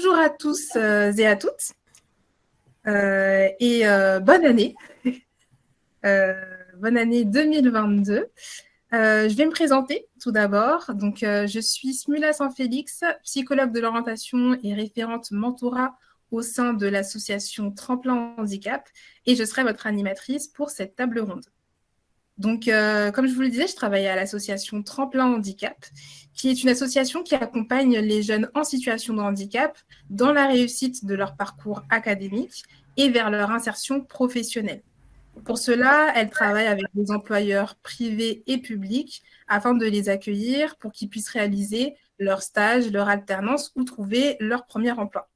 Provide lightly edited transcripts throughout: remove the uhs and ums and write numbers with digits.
Bonjour à tous et à toutes bonne année, euh, bonne année 2022. Je vais me présenter tout d'abord. Donc, je suis Smula Saint-Félix, psychologue de l'orientation et référente mentorat au sein de l'association Tremplin Handicap et je serai votre animatrice pour cette table ronde. Donc, comme je vous le disais, je travaille à l'association Tremplin Handicap, qui est une association qui accompagne les jeunes en situation de handicap dans la réussite de leur parcours académique et vers leur insertion professionnelle. Pour cela, elle travaille avec des employeurs privés et publics afin de les accueillir pour qu'ils puissent réaliser leur stage, leur alternance ou trouver leur premier emploi.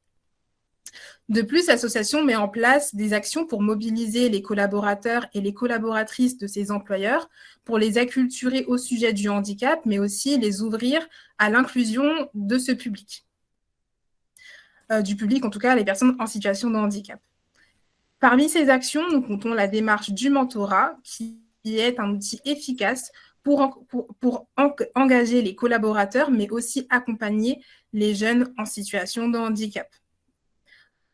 De plus, l'association met en place des actions pour mobiliser les collaborateurs et les collaboratrices de ces employeurs pour les acculturer au sujet du handicap, mais aussi les ouvrir à l'inclusion de ce public. Du public, en tout cas, les personnes en situation de handicap. Parmi ces actions, nous comptons la démarche du mentorat, qui est un outil efficace pour engager les collaborateurs, mais aussi accompagner les jeunes en situation de handicap.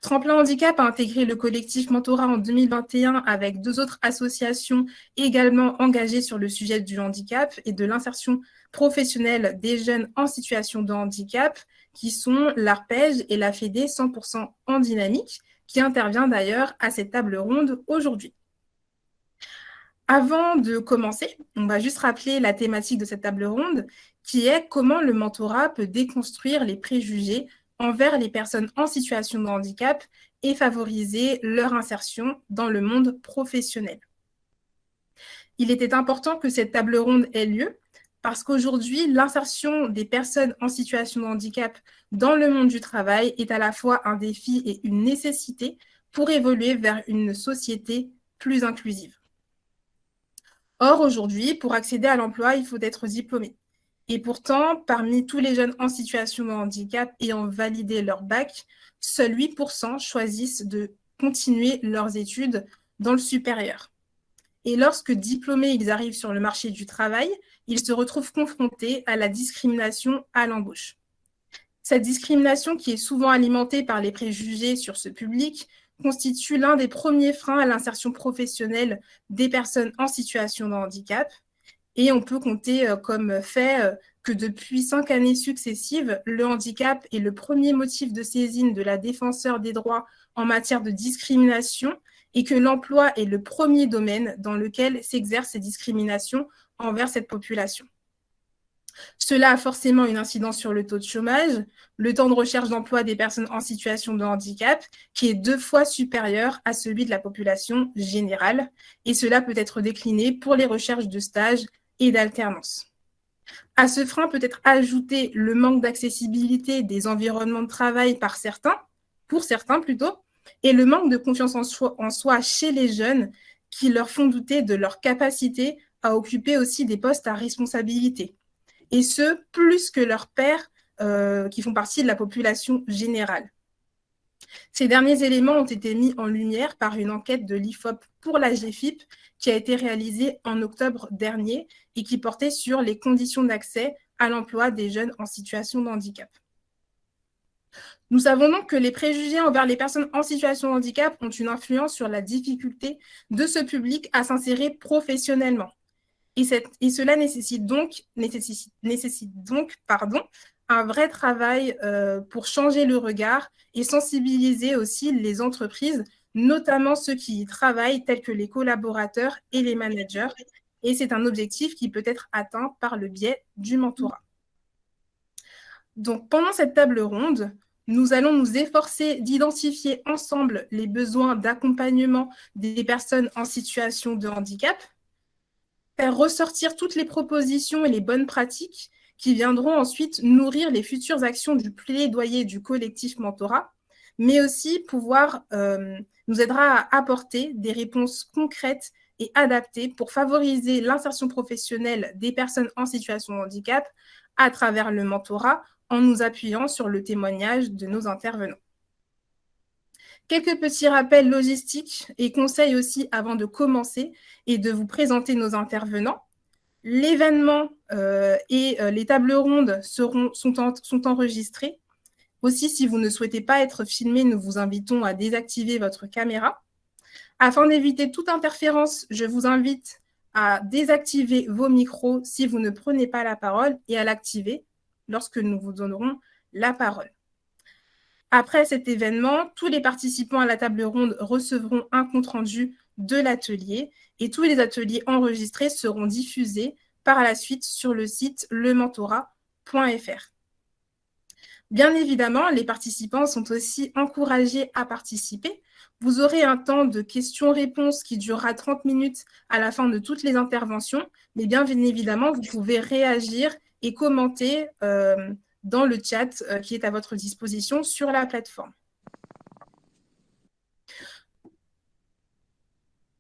Tremplin Handicap a intégré le collectif Mentorat en 2021 avec 2 autres associations également engagées sur le sujet du handicap et de l'insertion professionnelle des jeunes en situation de handicap, qui sont l'ARPEJ et la FEDE 100% en dynamique, qui intervient d'ailleurs à cette table ronde aujourd'hui. Avant de commencer, on va juste rappeler la thématique de cette table ronde, qui est comment le mentorat peut déconstruire les préjugés envers les personnes en situation de handicap et favoriser leur insertion dans le monde professionnel. Il était important que cette table ronde ait lieu parce qu'aujourd'hui, l'insertion des personnes en situation de handicap dans le monde du travail est à la fois un défi et une nécessité pour évoluer vers une société plus inclusive. Or, aujourd'hui, pour accéder à l'emploi, il faut être diplômé. Et pourtant, parmi tous les jeunes en situation de handicap ayant validé leur bac, seuls 8% choisissent de continuer leurs études dans le supérieur. Et lorsque diplômés, ils arrivent sur le marché du travail, ils se retrouvent confrontés à la discrimination à l'embauche. Cette discrimination, qui est souvent alimentée par les préjugés sur ce public, constitue l'un des premiers freins à l'insertion professionnelle des personnes en situation de handicap. Et on peut compter comme fait que depuis 5 années successives, le handicap est le premier motif de saisine de la défenseure des droits en matière de discrimination et que l'emploi est le premier domaine dans lequel s'exercent ces discriminations envers cette population. Cela a forcément une incidence sur le taux de chômage, le temps de recherche d'emploi des personnes en situation de handicap, qui est 2 fois supérieur à celui de la population générale, et cela peut être décliné pour les recherches de stages et d'alternance. À ce frein peut être ajouté le manque d'accessibilité des environnements de travail pour certains plutôt, et le manque de confiance en soi chez les jeunes qui leur font douter de leur capacité à occuper aussi des postes à responsabilité. Et ce, plus que leurs pairs qui font partie de la population générale. Ces derniers éléments ont été mis en lumière par une enquête de l'IFOP pour la GFIP qui a été réalisée en octobre dernier et qui portait sur les conditions d'accès à l'emploi des jeunes en situation de handicap. Nous savons donc que les préjugés envers les personnes en situation de handicap ont une influence sur la difficulté de ce public à s'insérer professionnellement. Et cela nécessite donc un vrai travail pour changer le regard et sensibiliser aussi les entreprises, notamment ceux qui y travaillent, tels que les collaborateurs et les managers. Et c'est un objectif qui peut être atteint par le biais du mentorat. Donc, pendant cette table ronde, nous allons nous efforcer d'identifier ensemble les besoins d'accompagnement des personnes en situation de handicap, faire ressortir toutes les propositions et les bonnes pratiques qui viendront ensuite nourrir les futures actions du plaidoyer du collectif mentorat, mais aussi nous aidera à apporter des réponses concrètes et adaptées pour favoriser l'insertion professionnelle des personnes en situation de handicap à travers le mentorat en nous appuyant sur le témoignage de nos intervenants. Quelques petits rappels logistiques et conseils aussi avant de commencer et de vous présenter nos intervenants. L'événement et les tables rondes sont enregistrés Aussi, si vous ne souhaitez pas être filmé, nous vous invitons à désactiver votre caméra. Afin d'éviter toute interférence, je vous invite à désactiver vos micros si vous ne prenez pas la parole et à l'activer lorsque nous vous donnerons la parole. Après cet événement, tous les participants à la table ronde recevront un compte-rendu de l'atelier et tous les ateliers enregistrés seront diffusés par la suite sur le site lementorat.fr. Bien évidemment, les participants sont aussi encouragés à participer. Vous aurez un temps de questions-réponses qui durera 30 minutes à la fin de toutes les interventions, mais bien évidemment, vous pouvez réagir et commenter dans le chat qui est à votre disposition sur la plateforme.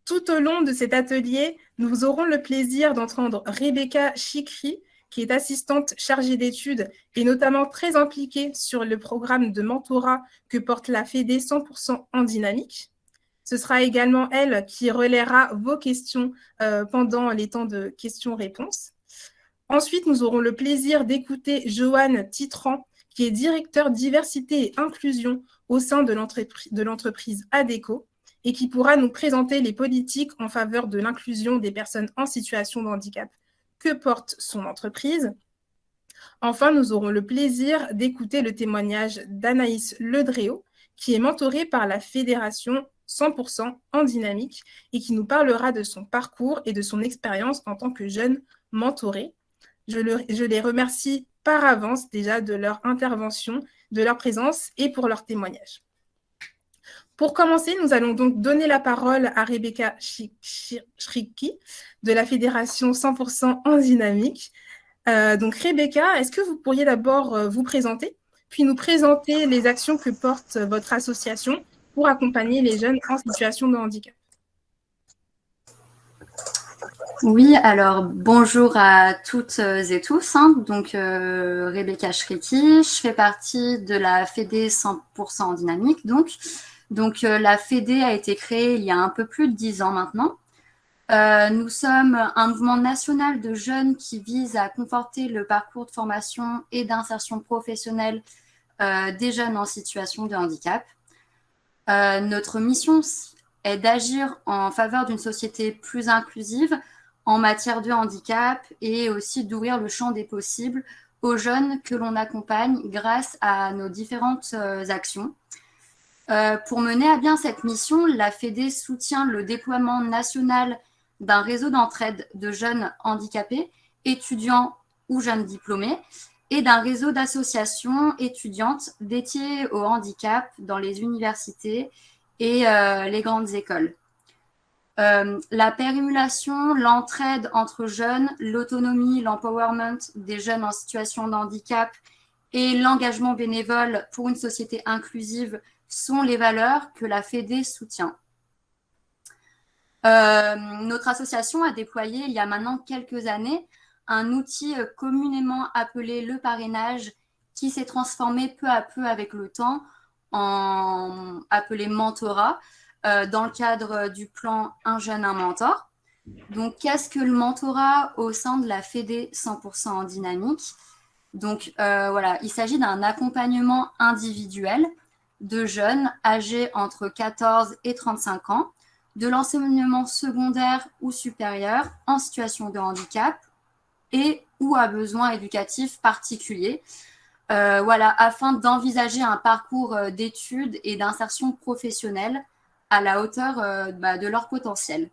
Tout au long de cet atelier, nous aurons le plaisir d'entendre Rebecca Chikri, qui est assistante chargée d'études et notamment très impliquée sur le programme de mentorat que porte la FEDE 100% en dynamique. Ce sera également elle qui relaiera vos questions pendant les temps de questions-réponses. Ensuite, nous aurons le plaisir d'écouter Joanne Titran, qui est directeur diversité et inclusion au sein de l'entreprise ADECO et qui pourra nous présenter les politiques en faveur de l'inclusion des personnes en situation de handicap que porte son entreprise. Enfin, nous aurons le plaisir d'écouter le témoignage d'Anaïs Ledréau, qui est mentorée par la Fédération 100% en dynamique et qui nous parlera de son parcours et de son expérience en tant que jeune mentorée. Je les remercie par avance déjà de leur intervention, de leur présence et pour leur témoignage. Pour commencer, nous allons donc donner la parole à Rebecca Chikri de la Fédération 100% en dynamique. Donc Rebecca, est-ce que vous pourriez d'abord vous présenter, puis nous présenter les actions que porte votre association pour accompagner les jeunes en situation de handicap? Oui, alors bonjour à toutes et tous. Donc Rebecca Chikri, je fais partie de la FEDE 100% en dynamique. Donc la FEDE a été créée il y a un peu plus de 10 ans maintenant. Nous sommes un mouvement national de jeunes qui vise à conforter le parcours de formation et d'insertion professionnelle des jeunes en situation de handicap. Notre mission est d'agir en faveur d'une société plus inclusive en matière de handicap et aussi d'ouvrir le champ des possibles aux jeunes que l'on accompagne grâce à nos différentes actions. Pour mener à bien cette mission, la FEDE soutient le déploiement national d'un réseau d'entraide de jeunes handicapés, étudiants ou jeunes diplômés, et d'un réseau d'associations étudiantes dédiées au handicap dans les universités et les grandes écoles. La pérémulation, l'entraide entre jeunes, l'autonomie, l'empowerment des jeunes en situation de handicap et l'engagement bénévole pour une société inclusive sont les valeurs que la FEDE soutient. Notre association a déployé il y a maintenant quelques années un outil communément appelé le parrainage qui s'est transformé peu à peu avec le temps en appelé mentorat dans le cadre du plan Un jeune, un mentor. Donc, qu'est-ce que le mentorat au sein de la FEDE 100% en dynamique? Donc, voilà, il s'agit d'un accompagnement individuel de jeunes âgés entre 14 et 35 ans, de l'enseignement secondaire ou supérieur en situation de handicap et ou à besoins éducatifs particuliers, voilà, afin d'envisager un parcours d'études et d'insertion professionnelle à la hauteur de leur potentiel.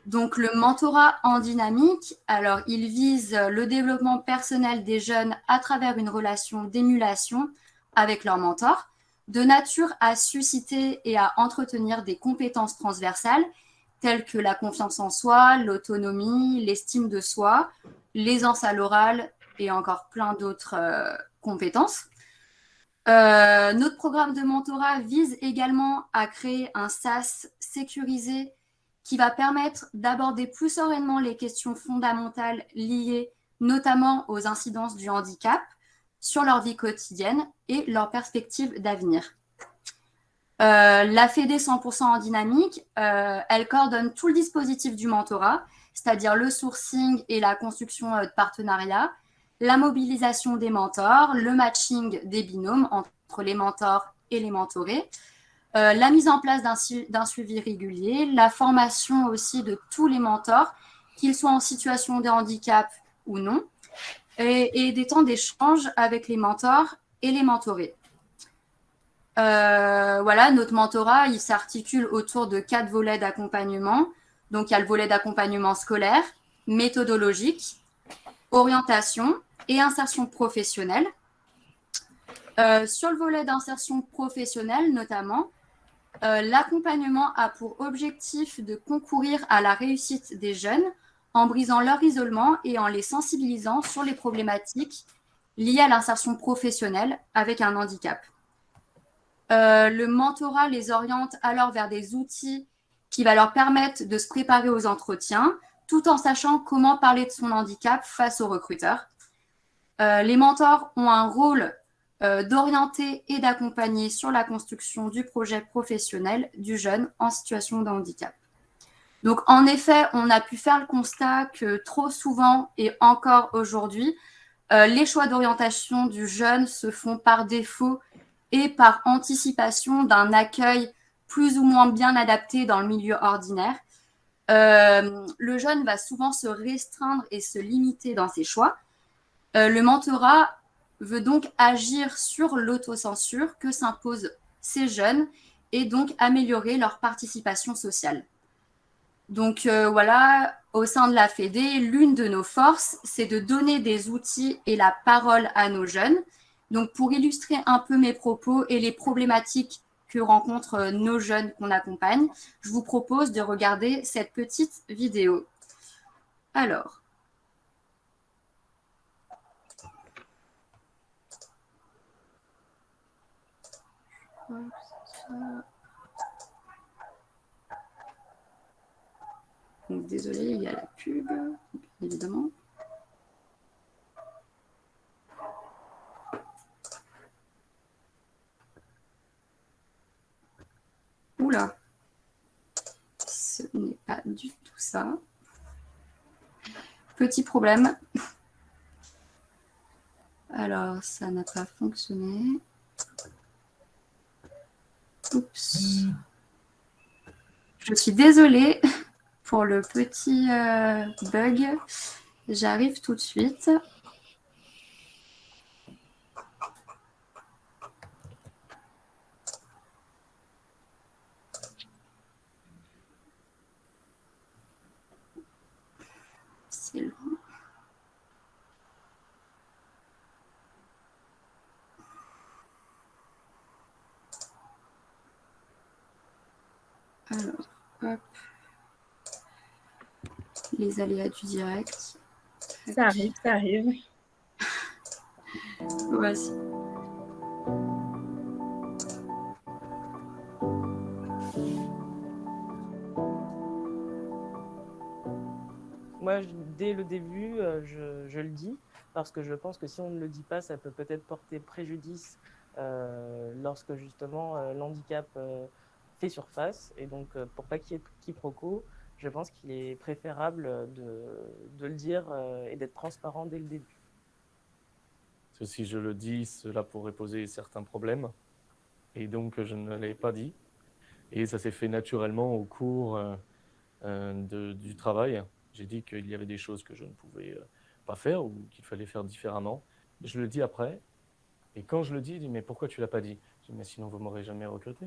Donc, le mentorat en dynamique, alors il vise le développement personnel des jeunes à travers une relation d'émulation avec leur mentor, de nature à susciter et à entretenir des compétences transversales telles que la confiance en soi, l'autonomie, l'estime de soi, l'aisance à l'oral et encore plein d'autres compétences. Notre programme de mentorat vise également à créer un SAS sécurisé qui va permettre d'aborder plus sereinement les questions fondamentales liées notamment aux incidences du handicap sur leur vie quotidienne et leurs perspectives d'avenir. La FEDE 100% en dynamique, elle coordonne tout le dispositif du mentorat, c'est-à-dire le sourcing et la construction de partenariats. la mobilisation des mentors, le matching des binômes entre les mentors et les mentorés, la mise en place d'un suivi régulier, la formation aussi de tous les mentors, qu'ils soient en situation de handicap ou non, et des temps d'échange avec les mentors et les mentorés. Voilà, notre mentorat, il s'articule autour de 4 volets d'accompagnement. Donc, il y a le volet d'accompagnement scolaire, méthodologique, orientation et insertion professionnelle. Sur le volet d'insertion professionnelle, notamment, l'accompagnement a pour objectif de concourir à la réussite des jeunes en brisant leur isolement et en les sensibilisant sur les problématiques liées à l'insertion professionnelle avec un handicap. Le mentorat les oriente alors vers des outils qui va leur permettre de se préparer aux entretiens, tout en sachant comment parler de son handicap face aux recruteurs. Les mentors ont un rôle d'orienter et d'accompagner sur la construction du projet professionnel du jeune en situation de handicap. Donc, en effet, on a pu faire le constat que trop souvent et encore aujourd'hui, les choix d'orientation du jeune se font par défaut et par anticipation d'un accueil plus ou moins bien adapté dans le milieu ordinaire. Le jeune va souvent se restreindre et se limiter dans ses choix. Le mentorat veut donc agir sur l'autocensure que s'imposent ces jeunes et donc améliorer leur participation sociale. Donc voilà, au sein de la Fédé, l'une de nos forces, c'est de donner des outils et la parole à nos jeunes. Donc pour illustrer un peu mes propos et les problématiques que rencontrent nos jeunes qu'on accompagne, je vous propose de regarder cette petite vidéo. Alors. Donc, désolé, il y a la pub, évidemment. Oula, ce n'est pas du tout ça. Petit problème. Alors, ça n'a pas fonctionné. Oups. Je suis désolée pour le petit bug. J'arrive tout de suite. C'est long. Alors, hop. Les aléas du direct. Ça arrive, ça arrive. Voici. Moi, dès le début, je le dis, parce que je pense que si on ne le dit pas, ça peut peut-être porter préjudice lorsque justement l'handicap fait surface. Et donc, pour pas qu'il y ait de quiproquo, je pense qu'il est préférable de le dire et d'être transparent dès le début. Si je le dis, cela pourrait poser certains problèmes. Et donc, je ne l'ai pas dit. Et ça s'est fait naturellement au cours du travail. J'ai dit qu'il y avait des choses que je ne pouvais pas faire ou qu'il fallait faire différemment. Je le dis après. Et quand je le dis, il dit « Mais pourquoi tu ne l'as pas dit ?» Je dis « Mais sinon, vous ne m'aurez jamais recruté. »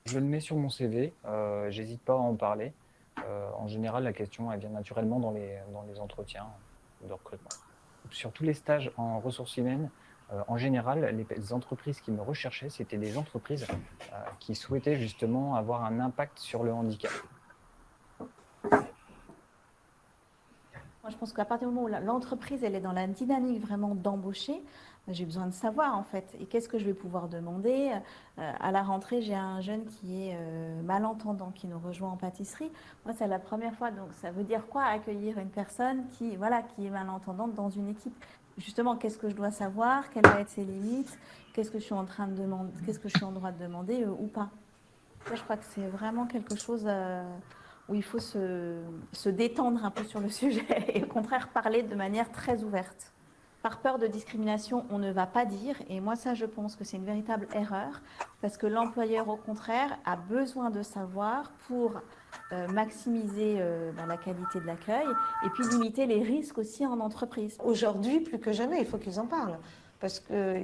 Je le mets sur mon CV. J'hésite pas à en parler. En général, la question, elle vient naturellement dans les entretiens de recrutement. Sur tous les stages en ressources humaines, en général, les entreprises qui me recherchaient, c'était des entreprises qui souhaitaient justement avoir un impact sur le handicap. Moi, je pense qu'à partir du moment où l'entreprise elle est dans la dynamique vraiment d'embaucher, j'ai besoin de savoir en fait. Et qu'est-ce que je vais pouvoir demander à la rentrée, j'ai un jeune qui est malentendant, qui nous rejoint en pâtisserie. Moi, c'est la première fois. Donc, ça veut dire quoi accueillir une personne qui est malentendante dans une équipe? Justement, qu'est-ce que je dois savoir? Quelles vont être ses limites? Qu'est-ce que je suis en train de demander? Qu'est-ce que je suis en droit de demander ou pas? Ça, je crois que c'est vraiment quelque chose où il faut se détendre un peu sur le sujet et au contraire parler de manière très ouverte. Par peur de discrimination, on ne va pas dire. Et moi, ça, je pense que c'est une véritable erreur parce que l'employeur, au contraire, a besoin de savoir pour maximiser la qualité de l'accueil et puis limiter les risques aussi en entreprise. Aujourd'hui, plus que jamais, il faut qu'ils en parlent parce que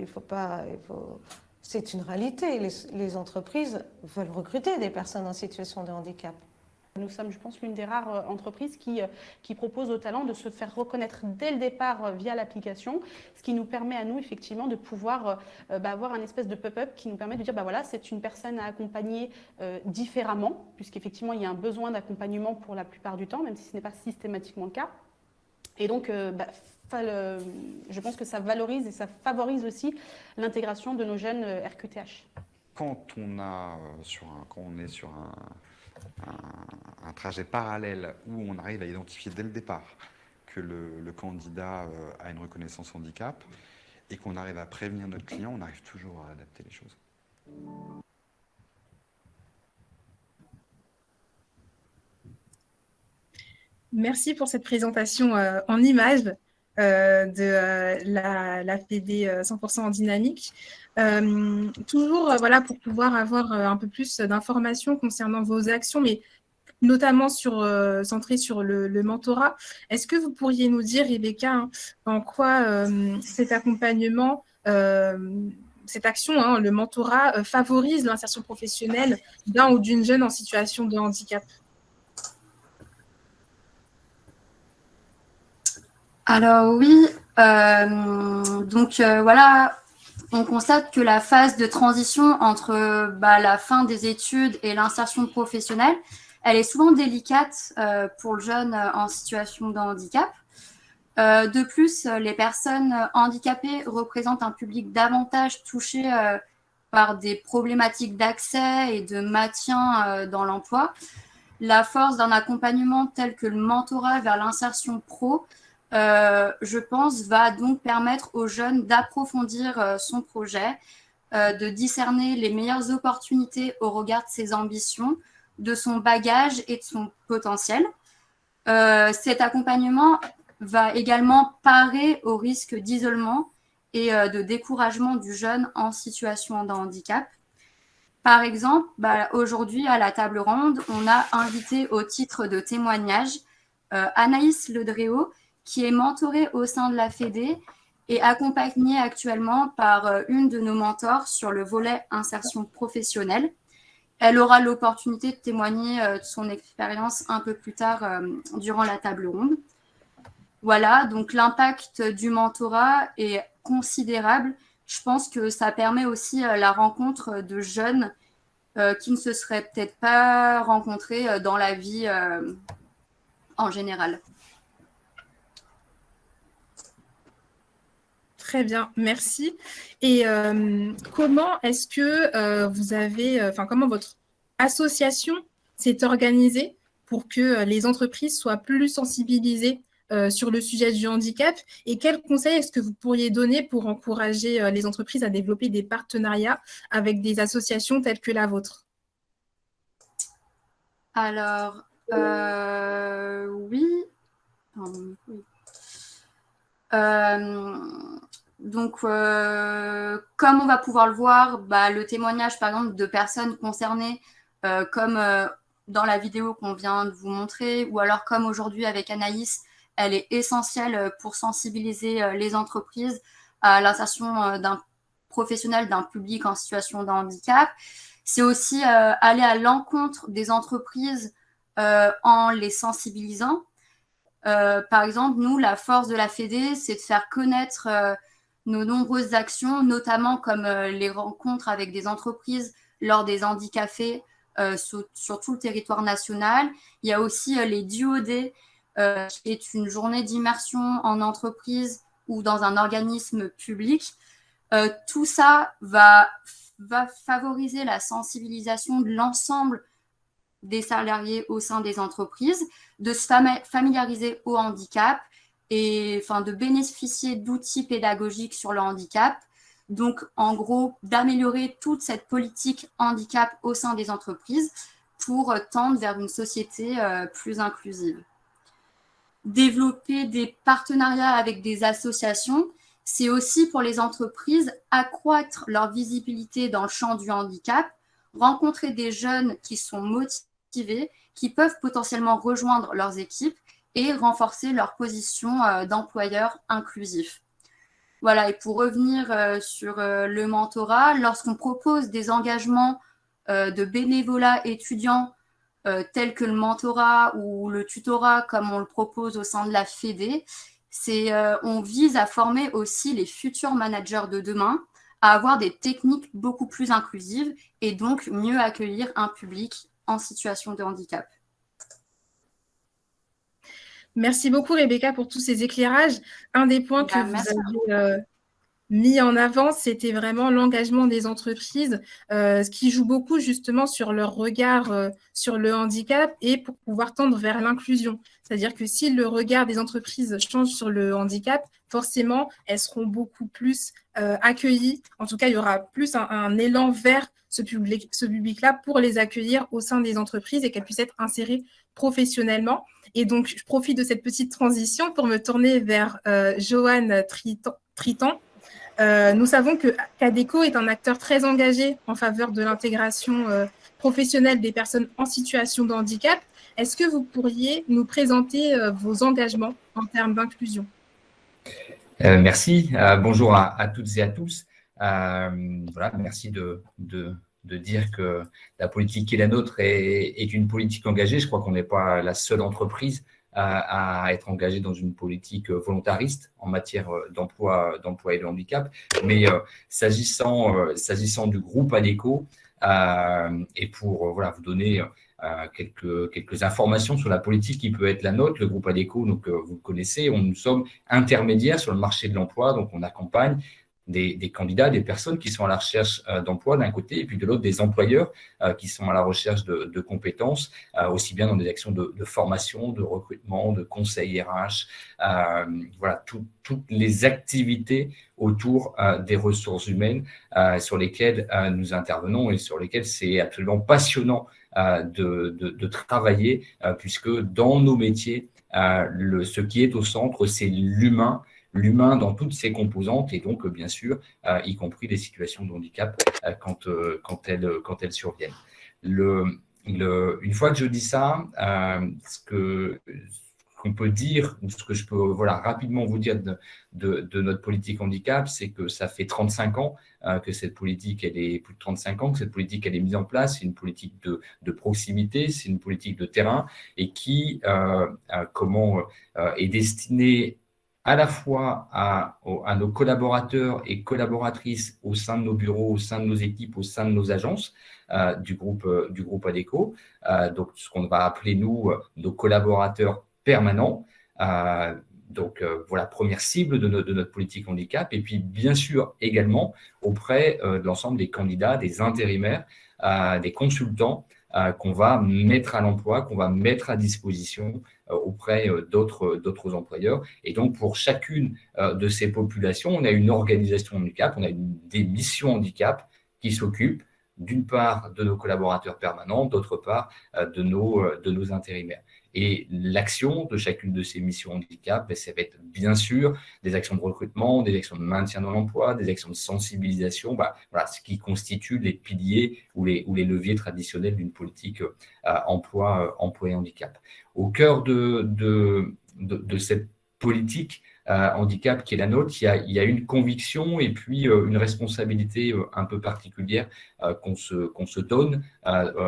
c'est une réalité. Les entreprises veulent recruter des personnes en situation de handicap. Nous sommes, je pense, l'une des rares entreprises qui propose aux talents de se faire reconnaître dès le départ via l'application, ce qui nous permet à nous, effectivement, de pouvoir avoir un espèce de pop-up qui nous permet de dire, voilà, c'est une personne à accompagner différemment, puisqu'effectivement, il y a un besoin d'accompagnement pour la plupart du temps, même si ce n'est pas systématiquement le cas. Et donc, je pense que ça valorise et ça favorise aussi l'intégration de nos jeunes RQTH. Quand on est sur un trajet parallèle où on arrive à identifier dès le départ que le candidat a une reconnaissance handicap et qu'on arrive à prévenir notre client, on arrive toujours à adapter les choses. Merci pour cette présentation en images de la FED 100% en dynamique. Toujours pour pouvoir avoir un peu plus d'informations concernant vos actions, mais notamment centrées sur le mentorat. Est-ce que vous pourriez nous dire, Rebecca, en quoi cet accompagnement, cette action, le mentorat, favorise l'insertion professionnelle d'un ou d'une jeune en situation de handicap? Alors oui, on constate que la phase de transition entre la fin des études et l'insertion professionnelle, elle est souvent délicate pour le jeune en situation de handicap. De plus, les personnes handicapées représentent un public davantage touché par des problématiques d'accès et de maintien dans l'emploi. La force d'un accompagnement tel que le mentorat vers l'insertion pro, je pense, va donc permettre aux jeunes d'approfondir son projet, de discerner les meilleures opportunités au regard de ses ambitions, de son bagage et de son potentiel. Cet accompagnement va également parer au risque d'isolement et de découragement du jeune en situation de handicap. Par exemple, aujourd'hui, à la table ronde, on a invité au titre de témoignage Anaïs Ledréau, qui est mentorée au sein de la FED et accompagnée actuellement par une de nos mentors sur le volet insertion professionnelle. Elle aura l'opportunité de témoigner de son expérience un peu plus tard durant la table ronde. Voilà, donc l'impact du mentorat est considérable. Je pense que ça permet aussi la rencontre de jeunes qui ne se seraient peut-être pas rencontrés dans la vie en général. Très bien, merci. Et comment est-ce que comment votre association s'est organisée pour que les entreprises soient plus sensibilisées sur le sujet du handicap? Et quels conseils est-ce que vous pourriez donner pour encourager les entreprises à développer des partenariats avec des associations telles que la vôtre? Alors, oui. Donc, comme on va pouvoir le voir, le témoignage, par exemple, de personnes concernées, comme dans la vidéo qu'on vient de vous montrer, ou alors comme aujourd'hui avec Anaïs, elle est essentielle pour sensibiliser les entreprises à l'insertion d'un professionnel, d'un public en situation de handicap. C'est aussi aller à l'encontre des entreprises en les sensibilisant. Par exemple, nous, la force de la FED, c'est de faire connaître nos nombreuses actions, notamment comme les rencontres avec des entreprises lors des handicafés sur tout le territoire national. Il y a aussi les DUOD, qui est une journée d'immersion en entreprise ou dans un organisme public. Tout ça va favoriser la sensibilisation de l'ensemble des salariés au sein des entreprises, de se familiariser au handicap et de bénéficier d'outils pédagogiques sur le handicap. Donc, en gros, d'améliorer toute cette politique handicap au sein des entreprises pour tendre vers une société plus inclusive. Développer des partenariats avec des associations c'est aussi pour les entreprises accroître leur visibilité dans le champ du handicap, rencontrer des jeunes qui sont motivés, qui peuvent potentiellement rejoindre leurs équipes et renforcer leur position d'employeur inclusif. Voilà, et pour revenir sur le mentorat, lorsqu'on propose des engagements de bénévolat étudiant tels que le mentorat ou le tutorat, comme on le propose au sein de la FEDE, on vise à former aussi les futurs managers de demain à avoir des techniques beaucoup plus inclusives et donc mieux accueillir un public en situation de handicap. Merci beaucoup, Rebecca, pour tous ces éclairages. Un des points que vous avez mis en avant, c'était vraiment l'engagement des entreprises, ce qui joue beaucoup justement sur leur regard sur le handicap et pour pouvoir tendre vers l'inclusion. C'est-à-dire que si le regard des entreprises change sur le handicap, forcément, elles seront beaucoup plus accueillies. En tout cas, il y aura plus un élan vers ce public-là pour les accueillir au sein des entreprises et qu'elles puissent être insérées professionnellement. Et donc, je profite de cette petite transition pour me tourner vers Joanne Tritan. Nous savons que Cadeco est un acteur très engagé en faveur de l'intégration professionnelle des personnes en situation de handicap. Est-ce que vous pourriez nous présenter vos engagements en termes d'inclusion? Merci. Bonjour à toutes et à tous. Voilà, merci de dire que la politique qui est la nôtre est une politique engagée. Je crois qu'on n'est pas la seule entreprise à être engagée dans une politique volontariste en matière d'emploi et de handicap. Mais s'agissant du groupe ADECO, et pour vous donner quelques informations sur la politique qui peut être la nôtre, le groupe ADECO, donc vous le connaissez, nous sommes intermédiaires sur le marché de l'emploi, donc on accompagne des candidats, des personnes qui sont à la recherche d'emploi d'un côté, et puis de l'autre, des employeurs qui sont à la recherche de compétences, aussi bien dans des actions de formation, de recrutement, de conseil RH, voilà, toutes les activités autour des ressources humaines sur lesquelles nous intervenons et sur lesquelles c'est absolument passionnant de travailler, puisque dans nos métiers, ce qui est au centre, c'est l'humain dans toutes ses composantes et donc, bien sûr, y compris les situations de handicap quand elles surviennent. Une fois que je dis ça, ce qu'on peut dire, ce que je peux rapidement vous dire de notre politique handicap, c'est que ça fait 35 ans que cette politique, plus de 35 ans que cette politique elle est mise en place. C'est une politique de proximité, c'est une politique de terrain et qui est destinée à la fois à nos collaborateurs et collaboratrices au sein de nos bureaux, au sein de nos équipes, au sein de nos agences du groupe ADECO, donc ce qu'on va appeler nous nos collaborateurs permanents. Donc voilà, première cible de notre politique handicap, et puis bien sûr également auprès de l'ensemble des candidats, des intérimaires, des consultants qu'on va mettre à l'emploi, qu'on va mettre à disposition auprès d'autres employeurs. Et donc, pour chacune de ces populations, on a une organisation handicap, on a des missions handicap qui s'occupent d'une part de nos collaborateurs permanents, d'autre part de nos intérimaires. Et l'action de chacune de ces missions handicap, ça va être bien sûr des actions de recrutement, des actions de maintien dans l'emploi, des actions de sensibilisation, voilà, ce qui constitue les piliers ou les leviers traditionnels d'une politique emploi et handicap. Au cœur de cette politique handicap qui est la nôtre, il y a une conviction et puis une responsabilité un peu particulière qu'on se donne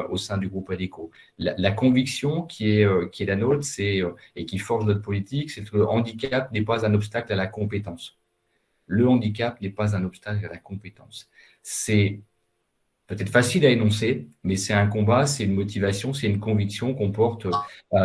au sein du groupe ADECO. La conviction qui est la nôtre, et qui forge notre politique, c'est que le handicap n'est pas un obstacle à la compétence. Le handicap n'est pas un obstacle à la compétence. C'est peut-être facile à énoncer, mais c'est un combat, c'est une motivation, c'est une conviction qu'on porte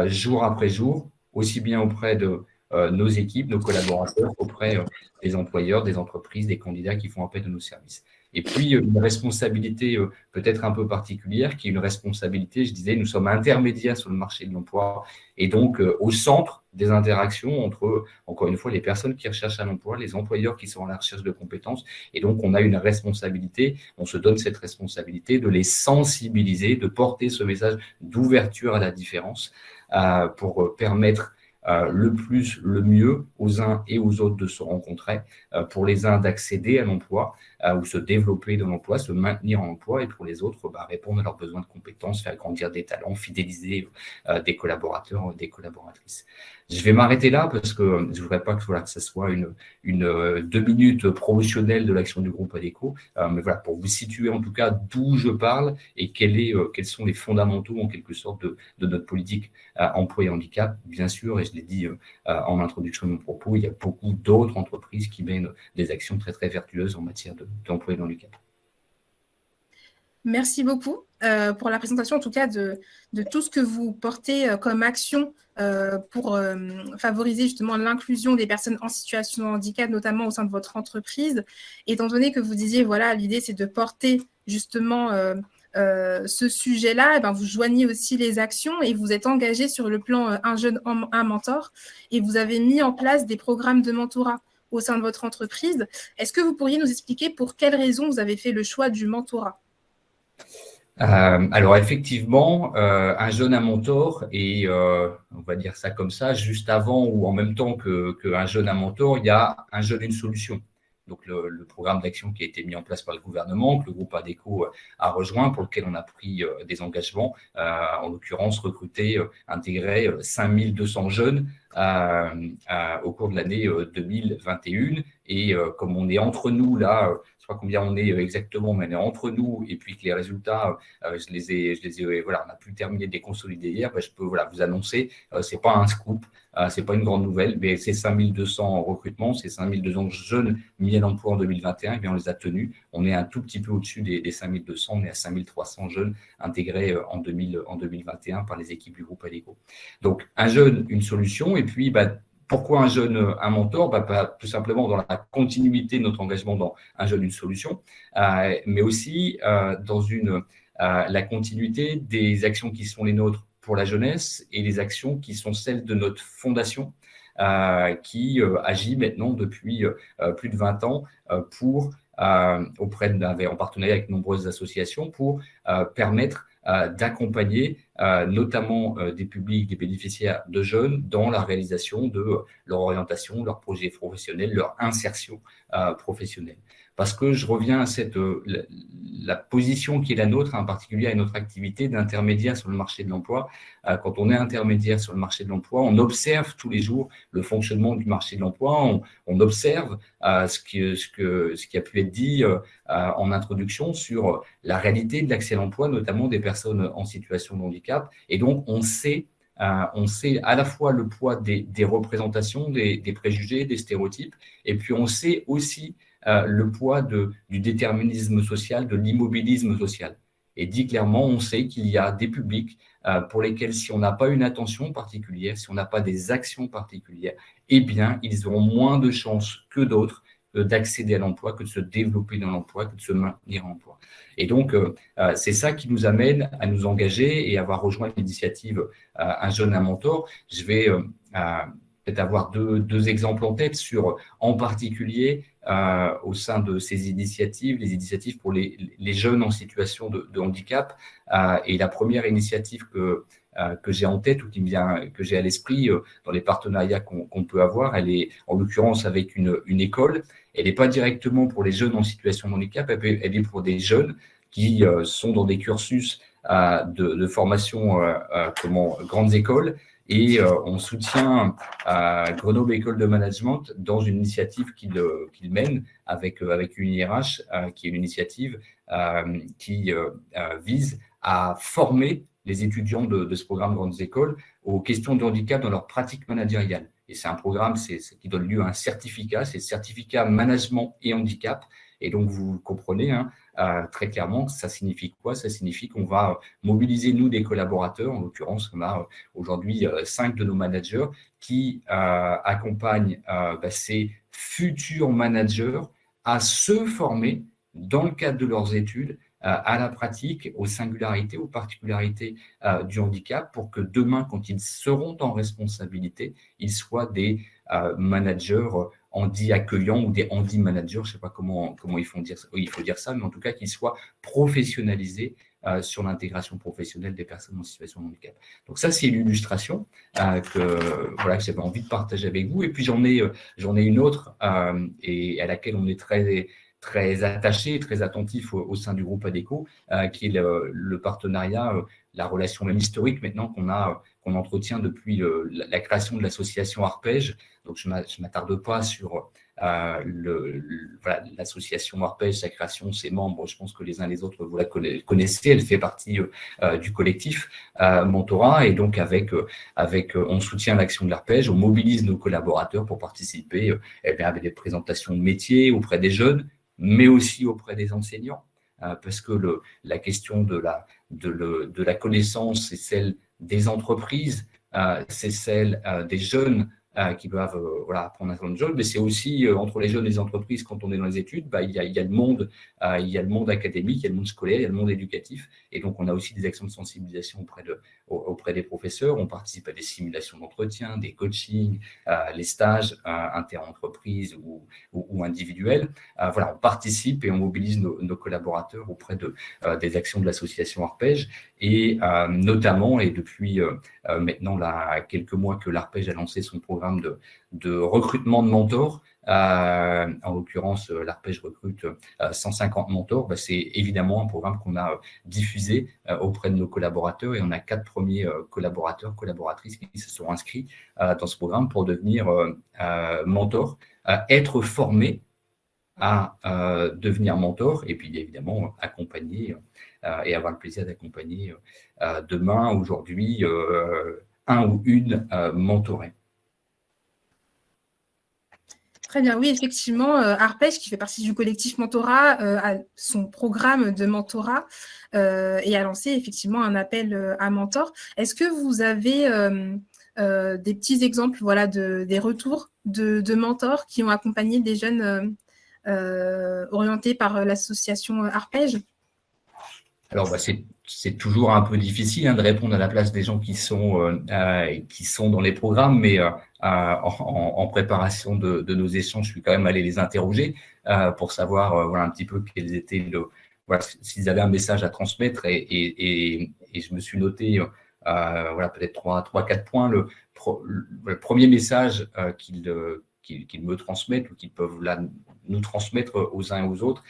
jour après jour, aussi bien auprès de nos équipes, nos collaborateurs, auprès des employeurs, des entreprises, des candidats qui font appel de nos services. Et puis, une responsabilité peut-être un peu particulière, qui est une responsabilité, je disais, nous sommes intermédiaires sur le marché de l'emploi et donc au centre des interactions entre, encore une fois, les personnes qui recherchent un emploi, les employeurs qui sont à la recherche de compétences. Et donc, on a une responsabilité, on se donne cette responsabilité de les sensibiliser, de porter ce message d'ouverture à la différence pour permettre le mieux aux uns et aux autres de se rencontrer, pour les uns d'accéder à l'emploi ou se développer dans l'emploi, se maintenir en emploi, et pour les autres, répondre à leurs besoins de compétences, faire grandir des talents, fidéliser des collaborateurs, des collaboratrices. Je vais m'arrêter là parce que je ne voudrais pas que ce soit une 2 minutes promotionnelle de l'action du groupe ADECO, mais voilà, pour vous situer en tout cas d'où je parle et quels sont les fondamentaux en quelque sorte de notre politique emploi et handicap. Bien sûr, et je l'ai dit en introduction de mon propos, il y a beaucoup d'autres entreprises qui mènent des actions très très vertueuses en matière d'emploi et de handicap. Merci beaucoup pour la présentation, en tout cas, de tout ce que vous portez comme action pour favoriser justement l'inclusion des personnes en situation de handicap, notamment au sein de votre entreprise. Étant donné que vous disiez, voilà, l'idée, c'est de porter justement ce sujet-là, vous joignez aussi les actions et vous êtes engagé sur le plan Un jeune, un mentor, et vous avez mis en place des programmes de mentorat au sein de votre entreprise. Est-ce que vous pourriez nous expliquer pour quelles raisons vous avez fait le choix du mentorat ? Alors effectivement, Un jeune, un mentor, et on va dire ça comme ça, juste avant ou en même temps que Un jeune, un mentor, il y a Un jeune, une solution. Donc le programme d'action qui a été mis en place par le gouvernement, que le groupe ADECO a rejoint, pour lequel on a pris des engagements, en l'occurrence recruter, intégrer 5200 jeunes au cours de l'année 2021. Et comme on est entre nous là, je sais pas combien on est exactement, mais on est entre nous, et puis que les résultats, je les ai, voilà, on a pu terminer de les consolider hier, je peux vous annoncer, c'est pas un scoop, c'est pas une grande nouvelle, mais c'est 5200 recrutements, c'est 5200 jeunes mis à l'emploi en 2021, et bien on les a tenus. On est un tout petit peu au-dessus des 5200, on est à 5300 jeunes intégrés en 2021 par les équipes du groupe ADECO. Donc un jeune, une solution, et puis pourquoi un jeune, un mentor ? Tout simplement dans la continuité de notre engagement dans Un jeune, une solution, mais aussi dans la continuité des actions qui sont les nôtres pour la jeunesse et les actions qui sont celles de notre fondation, qui agit maintenant depuis plus de 20 ans en partenariat avec de nombreuses associations pour permettre d'accompagner notamment des publics, des bénéficiaires de jeunes dans la réalisation de leur orientation, leur projet professionnel, leur insertion professionnelle. Parce que je reviens à la position qui est la nôtre, en particulier à notre activité d'intermédiaire sur le marché de l'emploi. Quand on est intermédiaire sur le marché de l'emploi, on observe tous les jours le fonctionnement du marché de l'emploi, on observe ce qui a pu être dit en introduction sur la réalité de l'accès à l'emploi, notamment des personnes en situation de handicap. Et donc, on sait à la fois le poids des représentations, des préjugés, des stéréotypes, et puis on sait aussi le poids du déterminisme social, de l'immobilisme social. Et dit clairement, on sait qu'il y a des publics pour lesquels, si on n'a pas une attention particulière, si on n'a pas des actions particulières, eh bien, ils auront moins de chances que d'autres d'accéder à l'emploi, que de se développer dans l'emploi, que de se maintenir en emploi. Et donc, c'est ça qui nous amène à nous engager et à avoir rejoint l'initiative Un jeune, un mentor. Je vais peut-être avoir deux exemples en tête sur, en particulier, au sein de ces initiatives, les initiatives pour les jeunes en situation de handicap. Et la première initiative que j'ai en tête ou que j'ai à l'esprit dans les partenariats qu'on peut avoir, elle est en l'occurrence avec une école. Elle n'est pas directement pour les jeunes en situation de handicap, elle est pour des jeunes qui sont dans des cursus de formation grandes écoles. Et on soutient Grenoble École de Management dans une initiative qu'il mène avec UNIRH, qui est une initiative qui vise à former les étudiants de ce programme Grandes Écoles aux questions de handicap dans leur pratique managériale. Et c'est un programme qui donne lieu à un certificat, c'est le certificat management et handicap. Et donc, vous comprenez très clairement, ça signifie quoi ? Ça signifie qu'on va mobiliser, nous, des collaborateurs. En l'occurrence, on a aujourd'hui 5 de nos managers qui accompagnent ces futurs managers à se former dans le cadre de leurs études à la pratique, aux singularités, aux particularités du handicap, pour que demain, quand ils seront en responsabilité, ils soient des managers handi accueillants ou des handi managers, je ne sais pas comment il faut dire ça, mais en tout cas qu'ils soient professionnalisés sur l'intégration professionnelle des personnes en situation de handicap. Donc ça, c'est l'illustration que j'avais envie de partager avec vous. Et puis j'en ai une autre et à laquelle on est très attaché, très attentif au sein du groupe ADECO, qui est le partenariat, la relation même historique maintenant qu'on entretient depuis la création de l'association Arpège. Donc je ne m'attarde pas sur l'association Arpège, sa création, ses membres. Je pense que les uns les autres, vous la connaissez. Elle fait partie du collectif Mentorat. Et donc, on soutient l'action de l'Arpège, on mobilise nos collaborateurs pour participer avec des présentations de métiers auprès des jeunes, mais aussi auprès des enseignants. Parce que la question de la connaissance, c'est celle des entreprises, c'est celle des jeunes qui doivent apprendre un certain nombre de choses, mais c'est aussi entre les jeunes et les entreprises, quand on est dans les études, il y a le monde académique, il y a le monde scolaire, il y a le monde éducatif, et donc on a aussi des actions de sensibilisation auprès des professeurs. On participe à des simulations d'entretien, des coachings, les stages inter-entreprises ou individuels. On participe et on mobilise nos collaborateurs auprès des actions de l'association Arpège, et notamment, et depuis maintenant quelques mois que l'Arpège a lancé son programme de recrutement de mentors. En l'occurrence, l'Arpège recrute 150 mentors. C'est évidemment un programme qu'on a diffusé auprès de nos collaborateurs, et on a 4 premiers collaborateurs, collaboratrices qui se sont inscrits dans ce programme pour devenir mentors, être formés à devenir mentor, et puis évidemment accompagner et avoir le plaisir d'accompagner demain, aujourd'hui, un ou une mentorée. Très bien, oui, effectivement, Arpège, qui fait partie du collectif Mentorat, a son programme de mentorat et a lancé effectivement un appel à mentors. Est-ce que vous avez des petits exemples des retours de mentors qui ont accompagné des jeunes orientés par l'association Arpège? Alors, c'est toujours un peu difficile de répondre à la place des gens qui sont dans les programmes, mais en préparation de nos échanges, je suis quand même allé les interroger pour savoir un petit peu quels étaient s'ils avaient un message à transmettre, et je me suis noté peut-être 3-4 points. Le premier message qu'ils me transmettent, ou qu'ils peuvent nous transmettre aux uns et aux autres,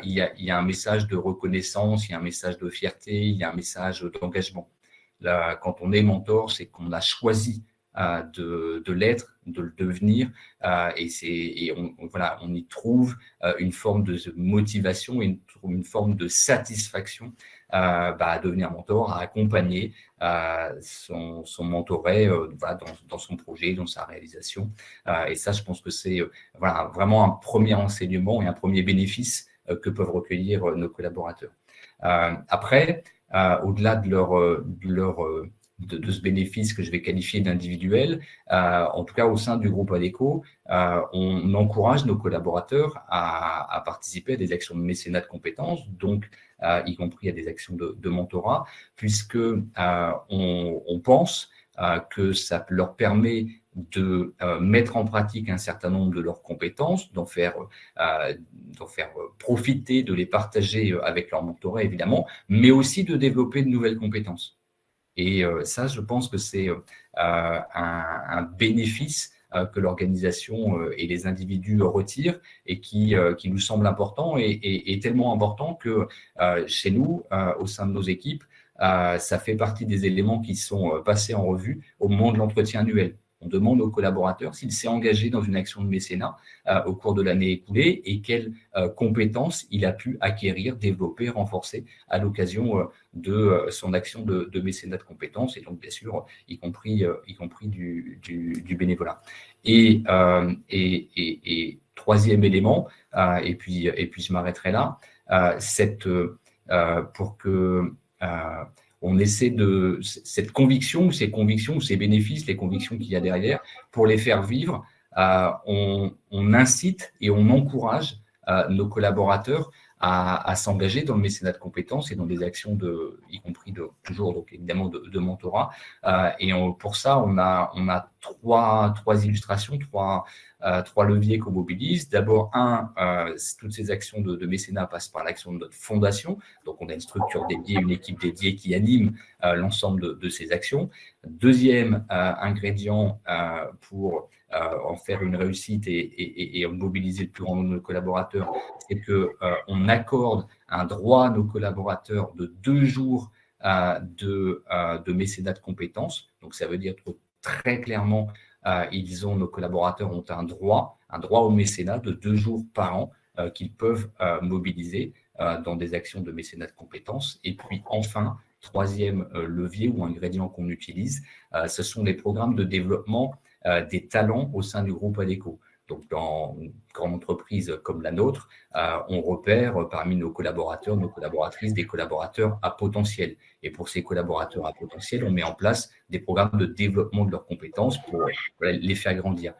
il y a un message de reconnaissance, il y a un message de fierté, il y a un message d'engagement. Là, quand on est mentor, c'est qu'on a choisi de l'être, de le devenir, et on y trouve une forme de motivation et une forme de satisfaction à devenir mentor, à accompagner son mentoré dans son projet, dans sa réalisation. Et ça, je pense que c'est vraiment un premier enseignement et un premier bénéfice que peuvent recueillir nos collaborateurs. Après, au-delà de ce bénéfice que je vais qualifier d'individuel, en tout cas au sein du groupe ADECO, on encourage nos collaborateurs à participer à des actions de mécénat de compétences, donc y compris à des actions de mentorat, puisque on pense que ça leur permet de mettre en pratique un certain nombre de leurs compétences, d'en faire profiter, de les partager avec leur mentorat évidemment, mais aussi de développer de nouvelles compétences. Et ça, je pense que c'est un bénéfice que l'organisation et les individus retirent, et qui nous semble important, et tellement important que chez nous, au sein de nos équipes, ça fait partie des éléments qui sont passés en revue au moment de l'entretien annuel. On demande aux collaborateurs s'il s'est engagé dans une action de mécénat au cours de l'année écoulée, et quelles compétences il a pu acquérir, développer, renforcer à l'occasion de son action de mécénat de compétences, et donc bien sûr, y compris du bénévolat. Et troisième élément, et puis je m'arrêterai là, pour que on essaie de cette conviction, ou ces bénéfices, les convictions qu'il y a derrière, pour les faire vivre, on incite et on encourage nos collaborateurs à s'engager dans le mécénat de compétences et dans des actions y compris toujours donc évidemment de mentorat. Et pour ça, on a trois illustrations, trois leviers qu'on mobilise. D'abord, toutes ces actions de mécénat passent par l'action de notre fondation. Donc, on a une structure dédiée, une équipe dédiée qui anime l'ensemble de ces actions. Deuxième ingrédient pour en faire une réussite et mobiliser le plus grand nombre de nos collaborateurs, c'est qu'on accorde un droit à nos collaborateurs de 2 jours de mécénat de compétences. Donc, ça veut dire très clairement, nos collaborateurs ont un droit au mécénat de 2 jours par an qu'ils peuvent mobiliser dans des actions de mécénat de compétences. Et puis enfin, troisième levier ou ingrédient qu'on utilise, ce sont les programmes de développement des talents au sein du groupe ADECO. Donc, dans une grande entreprise comme la nôtre, on repère parmi nos collaborateurs, nos collaboratrices, des collaborateurs à potentiel. Et pour ces collaborateurs à potentiel, on met en place des programmes de développement de leurs compétences pour les faire grandir.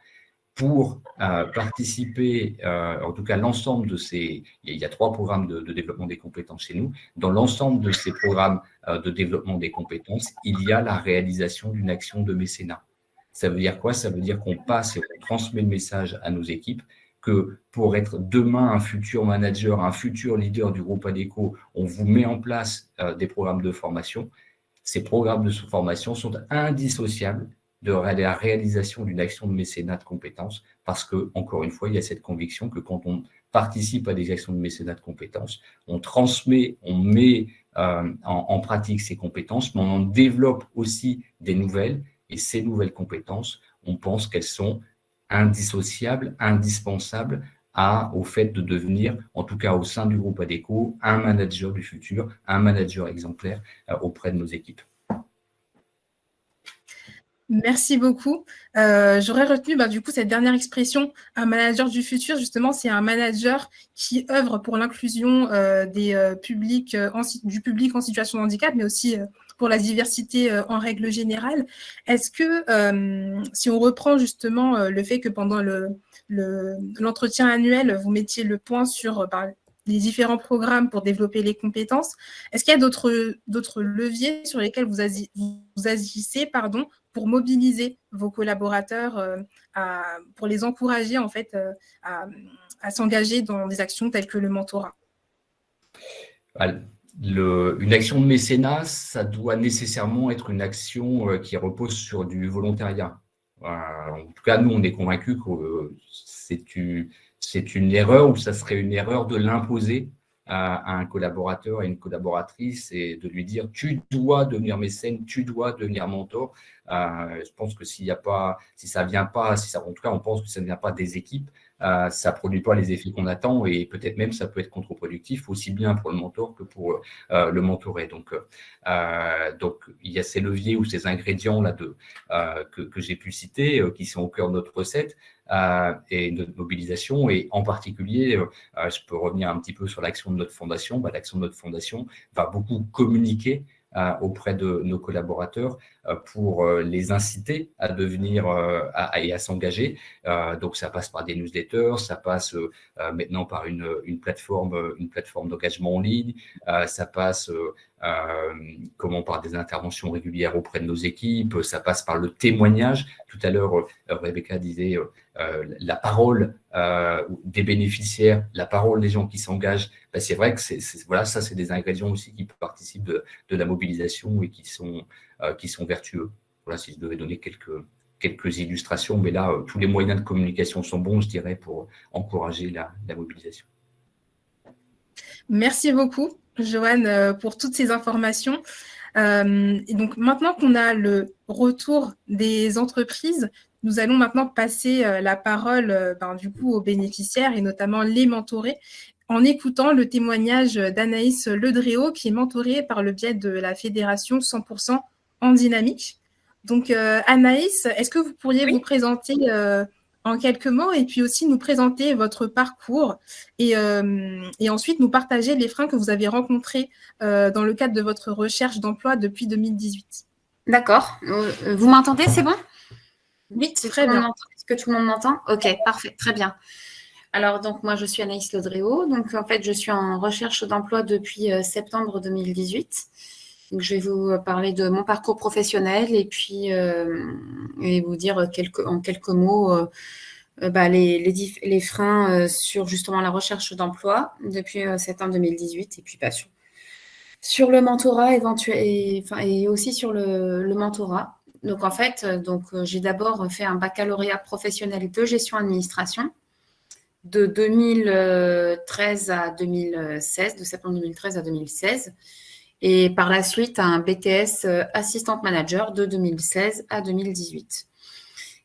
Pour participer, en tout cas l'ensemble de ces… Il y a 3 programmes de développement des compétences chez nous. Dans l'ensemble de ces programmes de développement des compétences, il y a la réalisation d'une action de mécénat. Ça veut dire quoi? Ça veut dire qu'on passe et on transmet le message à nos équipes que pour être demain un futur manager, un futur leader du groupe ADECO, on vous met en place des programmes de formation. Ces programmes de formation sont indissociables de la réalisation d'une action de mécénat de compétences parce que, encore une fois, il y a cette conviction que quand on participe à des actions de mécénat de compétences, on transmet, on met en pratique ces compétences, mais on en développe aussi des nouvelles. Et ces nouvelles compétences, on pense qu'elles sont indissociables, indispensables au fait de devenir, en tout cas au sein du groupe ADECO, un manager du futur, un manager exemplaire auprès de nos équipes. Merci beaucoup. J'aurais retenu du coup cette dernière expression, un manager du futur. Justement, c'est un manager qui œuvre pour l'inclusion du public en situation de handicap, mais aussi pour la diversité en règle générale. Est-ce que, si on reprend justement le fait que pendant l'entretien annuel, vous mettiez le point sur les différents programmes pour développer les compétences, est-ce qu'il y a d'autres leviers sur lesquels vous agissez pour mobiliser vos collaborateurs, pour les encourager en fait à s'engager dans des actions telles que le mentorat? Une action de mécénat, ça doit nécessairement être une action qui repose sur du volontariat. En tout cas, nous, on est convaincus que c'est une erreur ou ça serait une erreur de l'imposer à un collaborateur, à une collaboratrice et de lui dire « tu dois devenir mécène, tu dois devenir mentor ». Je pense que en tout cas, on pense que ça ne vient pas des équipes, ça ne produit pas les effets qu'on attend et peut-être même ça peut être contre-productif aussi bien pour le mentor que pour le mentoré. Donc, il y a ces leviers ou ces ingrédients là que j'ai pu citer qui sont au cœur de notre recette et de notre mobilisation. Et en particulier, je peux revenir un petit peu sur l'action de notre fondation. L'action de notre fondation va beaucoup communiquer auprès de nos collaborateurs pour les inciter à devenir et à s'engager. Donc, ça passe par des newsletters, ça passe maintenant par une plateforme d'engagement en ligne, ça passe par des interventions régulières auprès de nos équipes, ça passe par le témoignage. Tout à l'heure, Rebecca disait la parole des bénéficiaires, la parole des gens qui s'engagent. C'est vrai que ça, c'est des ingrédients aussi qui participent de la mobilisation et qui sont vertueux. Voilà, si je devais donner quelques illustrations, mais là, tous les moyens de communication sont bons, je dirais, pour encourager la mobilisation. Merci beaucoup, Joanne, pour toutes ces informations. Et donc, maintenant qu'on a le retour des entreprises, nous allons maintenant passer la parole du coup aux bénéficiaires et notamment les mentorés en écoutant le témoignage d'Anaïs Ledréau qui est mentorée par le biais de la fédération 100% en dynamique. Donc, Anaïs, est-ce que vous pourriez vous présenter en quelques mots et puis aussi nous présenter votre parcours et ensuite nous partager les freins que vous avez rencontrés dans le cadre de votre recherche d'emploi depuis 2018. D'accord. Vous m'entendez, c'est bon? Oui, c'est très bien. Est-ce que tout le monde m'entend? Ok, parfait, très bien. Alors, donc, moi, je suis Anaïs Ledréau. Donc, en fait, je suis en recherche d'emploi depuis septembre 2018. Donc, je vais vous parler de mon parcours professionnel et puis et vous dire en quelques mots les freins sur justement la recherche d'emploi depuis septembre 2018 et puis sur le mentorat et aussi sur le mentorat. Donc, en fait, j'ai d'abord fait un baccalauréat professionnel de gestion administration de 2013 à 2016, de septembre 2013 à 2016. Et par la suite, un BTS assistante manager de 2016 à 2018.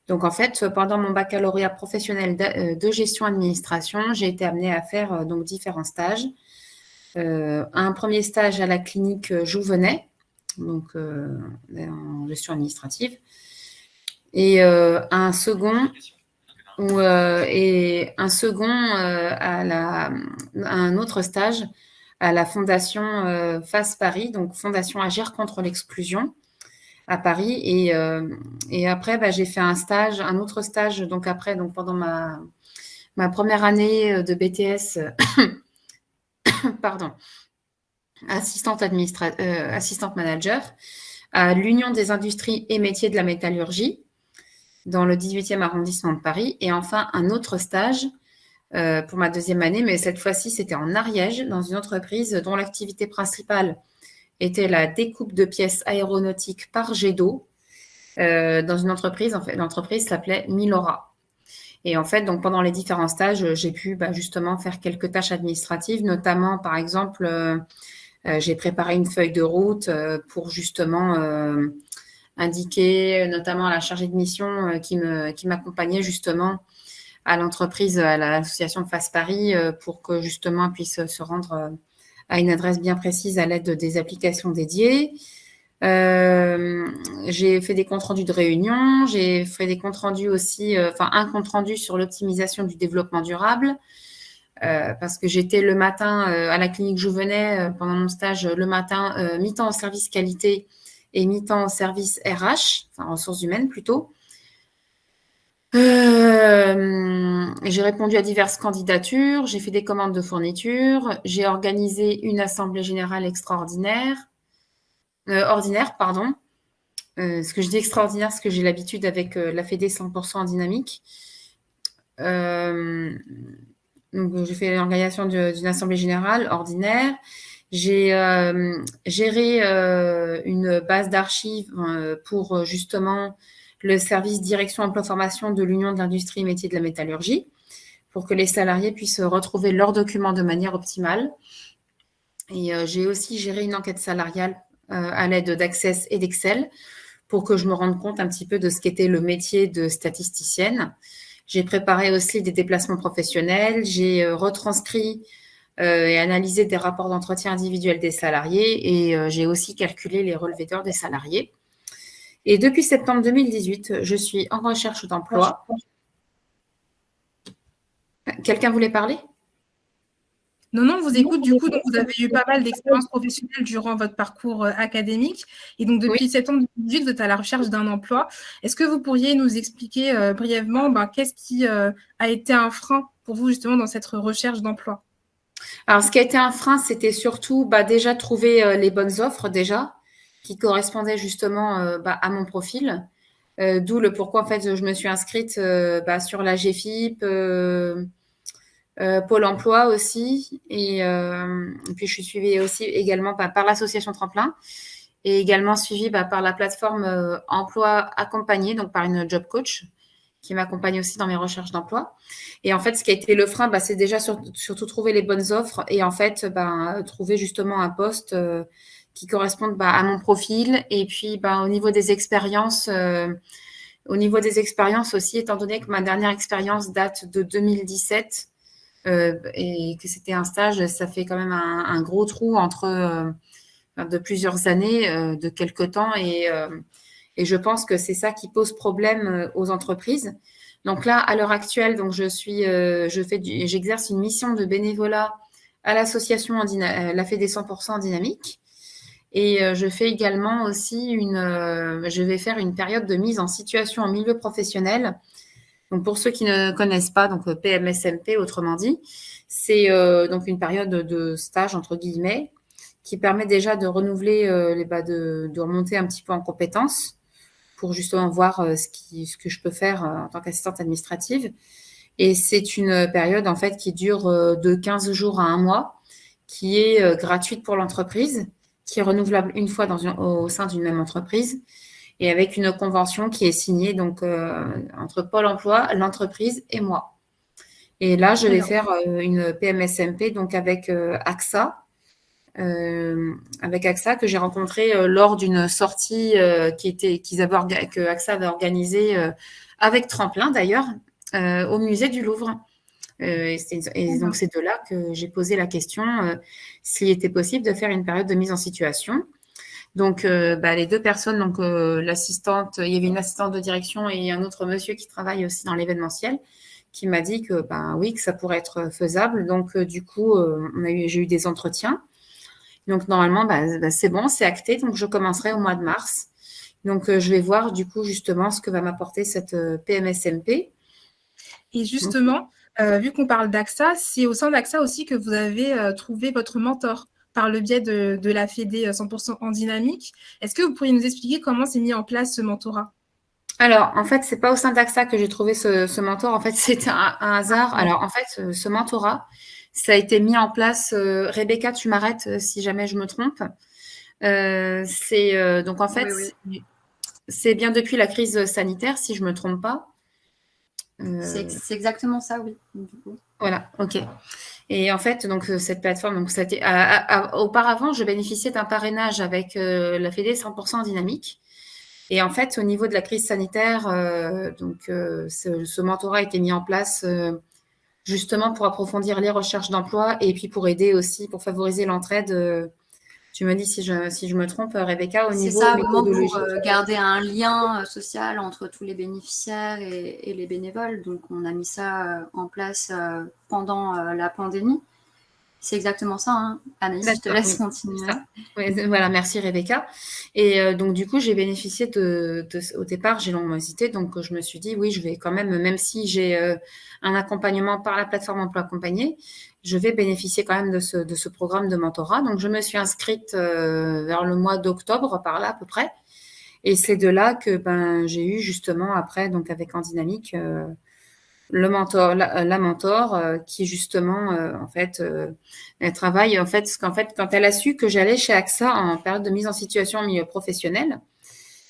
Donc, en fait, pendant mon baccalauréat professionnel de gestion administration, j'ai été amenée à faire donc différents stages. Un premier stage à la clinique Jouvenet, donc en gestion administrative, et un second à un autre stage à la Fondation FACE Paris, donc Fondation Agir contre l'exclusion à Paris. Et après, j'ai fait un autre stage, donc pendant ma première année de BTS, pardon, assistante manager à l'Union des industries et métiers de la métallurgie dans le 18e arrondissement de Paris. Et enfin, un autre stage pour ma deuxième année, mais cette fois-ci, c'était en Ariège, dans une entreprise dont l'activité principale était la découpe de pièces aéronautiques par jet d'eau, dans une entreprise, en fait, l'entreprise s'appelait Milora. Et en fait, donc pendant les différents stages, j'ai pu justement faire quelques tâches administratives, notamment, par exemple, j'ai préparé une feuille de route pour justement indiquer, notamment à la chargée de mission qui m'accompagnait justement à l'entreprise, à l'association FACE Paris, pour que justement elle puisse se rendre à une adresse bien précise à l'aide des applications dédiées. J'ai fait des comptes rendus de réunion, j'ai fait des comptes rendus aussi, un compte rendu sur l'optimisation du développement durable, parce que j'étais le matin à la clinique Jouvenet pendant mon stage, le matin, mi-temps au service qualité et mi-temps au service RH, ressources humaines plutôt. J'ai répondu à diverses candidatures, j'ai fait des commandes de fourniture, j'ai organisé une assemblée générale ordinaire. Ce que je dis extraordinaire, parce que j'ai l'habitude avec la Fédé 100% dynamique. Donc, j'ai fait l'organisation d'une assemblée générale ordinaire. J'ai géré une base d'archives pour justement le service direction emploi formation de l'Union de l'industrie et métiers de la métallurgie, pour que les salariés puissent retrouver leurs documents de manière optimale. Et j'ai aussi géré une enquête salariale à l'aide d'Access et d'Excel pour que je me rende compte un petit peu de ce qu'était le métier de statisticienne. J'ai préparé aussi des déplacements professionnels, j'ai retranscrit et analysé des rapports d'entretien individuel des salariés et j'ai aussi calculé les relevés d'heures des salariés. Et depuis septembre 2018, je suis en recherche d'emploi. Quelqu'un voulait parler ? Non, on vous écoute. Du coup, donc, vous avez eu pas mal d'expériences professionnelles durant votre parcours académique. Et donc, depuis septembre 2018, vous êtes à la recherche d'un emploi. Est-ce que vous pourriez nous expliquer brièvement qu'est-ce qui a été un frein pour vous, justement, dans cette recherche d'emploi ? Alors, ce qui a été un frein, c'était surtout déjà trouver les bonnes offres déjà, qui correspondaient justement à mon profil. D'où le pourquoi, en fait, je me suis inscrite sur la GFIP, Pôle emploi aussi. Et puis, je suis suivie aussi également par l'association Tremplin et également suivie par la plateforme Emploi Accompagné, donc par une job coach qui m'accompagne aussi dans mes recherches d'emploi. Et en fait, ce qui a été le frein, c'est déjà surtout trouver les bonnes offres et en fait, trouver justement un poste qui corresponde à mon profil. Et puis, au niveau des expériences aussi, étant donné que ma dernière expérience date de 2017 et que c'était un stage, ça fait quand même un gros trou entre de plusieurs années, de quelques temps. Et je pense que c'est ça qui pose problème aux entreprises. Donc là, à l'heure actuelle, donc j'exerce une mission de bénévolat à l'association la Fédé 100% dynamique. Et je fais également aussi je vais faire une période de mise en situation en milieu professionnel. Donc pour ceux qui ne connaissent pas, donc PMSMP autrement dit, c'est donc une période de stage entre guillemets qui permet déjà de renouveler, de remonter un petit peu en compétences pour justement voir ce que je peux faire en tant qu'assistante administrative. Et c'est une période en fait qui dure de 15 jours à 1 mois, qui est gratuite pour l'entreprise, qui est renouvelable une fois au sein d'une même entreprise et avec une convention qui est signée donc entre Pôle emploi, l'entreprise et moi. Et là, je vais faire une PMSMP donc avec AXA. Avec AXA que j'ai rencontré lors d'une sortie que AXA avait organisée avec Tremplin d'ailleurs au musée du Louvre. Et donc c'est de là que j'ai posé la question s'il était possible de faire une période de mise en situation. Donc les 2 personnes, donc l'assistante, il y avait une assistante de direction et un autre monsieur qui travaille aussi dans l'événementiel, qui m'a dit que oui, que ça pourrait être faisable. Donc du coup, j'ai eu des entretiens. Donc normalement, c'est bon, c'est acté. Donc je commencerai au mois de mars. Donc je vais voir du coup justement ce que va m'apporter cette PMSMP. Et justement, vu qu'on parle d'AXA, c'est au sein d'AXA aussi que vous avez trouvé votre mentor par le biais de la Fédé 100% en dynamique. Est-ce que vous pourriez nous expliquer comment s'est mis en place ce mentorat? Alors, en fait, c'est pas au sein d'AXA que j'ai trouvé ce mentor. En fait, c'était un hasard. Alors, en fait, ce mentorat, ça a été mis en place. Rebecca, tu m'arrêtes si jamais je me trompe. Donc, en fait, Oui. c'est bien depuis la crise sanitaire, si je me trompe pas. C'est exactement ça, oui. Du coup. Voilà, ok. Et en fait, donc cette plateforme, donc auparavant, je bénéficiais d'un parrainage avec la Fédé 100% dynamique. Et en fait, au niveau de la crise sanitaire, ce mentorat a été mis en place justement pour approfondir les recherches d'emploi et puis pour aider aussi, pour favoriser l'entraide. Tu me dis si je me trompe, Rebecca, au niveau méthodologique. Pour garder un lien social entre tous les bénéficiaires et les bénévoles. Donc, on a mis ça en place pendant la pandémie. C'est exactement ça, hein. Anaïs, je te laisse continuer. Oui, voilà, merci Rebecca. Et donc, du coup, j'ai bénéficié au départ, j'ai longuement hésité, donc je me suis dit, oui, je vais quand même si j'ai un accompagnement par la plateforme Emploi Accompagné, je vais bénéficier quand même de ce programme de mentorat. Donc, je me suis inscrite vers le mois d'octobre, par là à peu près. Et c'est de là que j'ai eu justement après, donc avec En Dynamique, le mentor, la mentor qui justement elle travaille parce qu'en fait quand elle a su que j'allais chez AXA en période de mise en situation au milieu professionnel,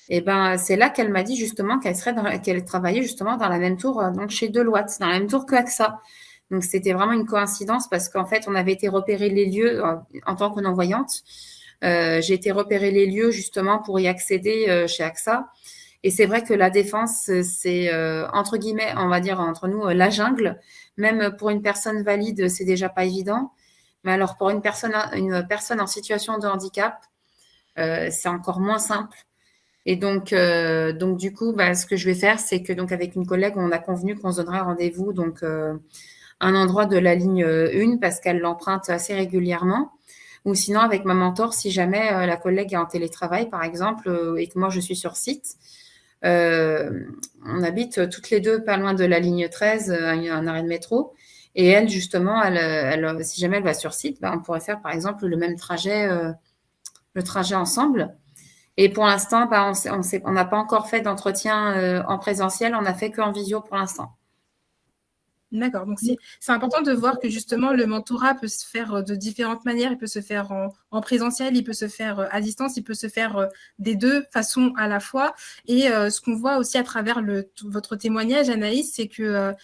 et c'est là qu'elle m'a dit justement qu'elle travaillait justement dans la même tour, donc chez Deloitte, dans la même tour que AXA. Donc c'était vraiment une coïncidence parce qu'en fait on avait été repérer les lieux en tant que non-voyante. J'ai été repérer les lieux justement pour y accéder chez AXA. Et c'est vrai que la défense, c'est entre guillemets, on va dire entre nous, la jungle. Même pour une personne valide, c'est déjà pas évident. Mais alors pour une personne en situation de handicap, c'est encore moins simple. Et donc du coup, ce que je vais faire, c'est que donc avec une collègue, on a convenu qu'on se donnerait rendez-vous donc un endroit de la ligne 1 parce qu'elle l'emprunte assez régulièrement. Ou sinon avec ma mentor, si jamais la collègue est en télétravail, par exemple, et que moi je suis sur site. On habite toutes les deux pas loin de la ligne 13, un arrêt de métro. Et elle, justement, si jamais elle va sur site, on pourrait faire, par exemple, le même trajet, le trajet ensemble. Et pour l'instant, on n'a pas encore fait d'entretien en présentiel, on n'a fait qu'en visio pour l'instant. D'accord, donc c'est important de voir que justement le mentorat peut se faire de différentes manières. Il peut se faire en présentiel, il peut se faire à distance, il peut se faire des 2 façons à la fois. Et ce qu'on voit aussi à travers votre témoignage, Anaïs, c'est que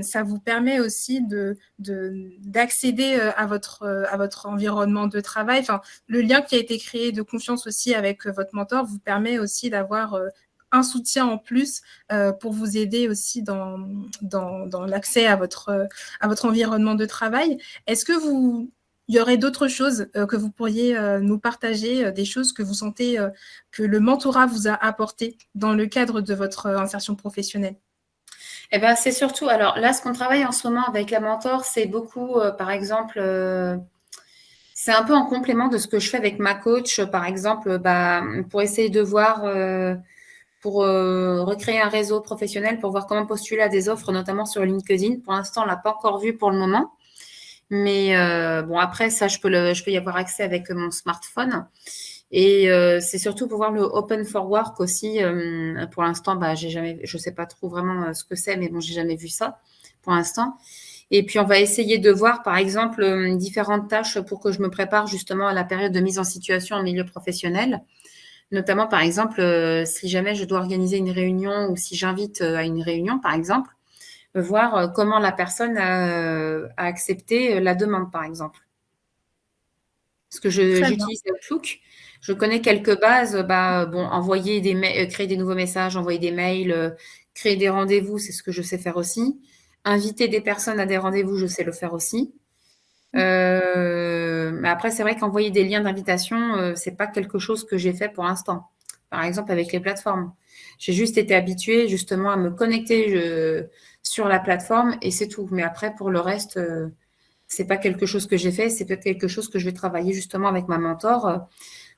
ça vous permet aussi d'accéder à votre environnement de travail. Enfin, le lien qui a été créé de confiance aussi avec votre mentor vous permet aussi d'avoir un soutien en plus pour vous aider aussi dans l'accès à votre environnement de travail. Est-ce que il y aurait d'autres choses que vous pourriez nous partager, des choses que vous sentez que le mentorat vous a apporté dans le cadre de votre insertion professionnelle? C'est surtout, alors là, ce qu'on travaille en ce moment avec la mentor, c'est beaucoup, par exemple, c'est un peu en complément de ce que je fais avec ma coach, par exemple, pour essayer de voir... pour recréer un réseau professionnel, pour voir comment postuler à des offres, notamment sur LinkedIn. Pour l'instant, on ne l'a pas encore vu pour le moment. Mais bon, après, ça, je peux y avoir accès avec mon smartphone. Et c'est surtout pour voir le Open for Work aussi. Pour l'instant, je ne sais pas trop vraiment ce que c'est, mais bon, j'ai jamais vu ça pour l'instant. Et puis, on va essayer de voir, par exemple, différentes tâches pour que je me prépare justement à la période de mise en situation en milieu professionnel. Notamment, par exemple, si jamais je dois organiser une réunion ou si j'invite à une réunion, par exemple, voir comment la personne a accepté la demande, par exemple. Parce que Très bien. j'utilise Outlook, je connais quelques bases, envoyer créer des nouveaux messages, envoyer des mails, créer des rendez-vous, c'est ce que je sais faire aussi. Inviter des personnes à des rendez-vous, je sais le faire aussi. Mais après, c'est vrai qu'envoyer des liens d'invitation, c'est pas quelque chose que j'ai fait pour l'instant. Par exemple, avec les plateformes. J'ai juste été habituée justement à me connecter sur la plateforme et c'est tout. Mais après, pour le reste, c'est pas quelque chose que j'ai fait. C'est peut-être quelque chose que je vais travailler justement avec ma mentor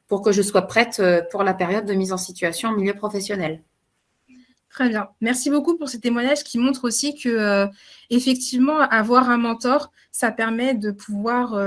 pour que je sois prête pour la période de mise en situation en milieu professionnel. Très bien. Merci beaucoup pour ces témoignages qui montrent aussi que, effectivement, avoir un mentor, ça permet de pouvoir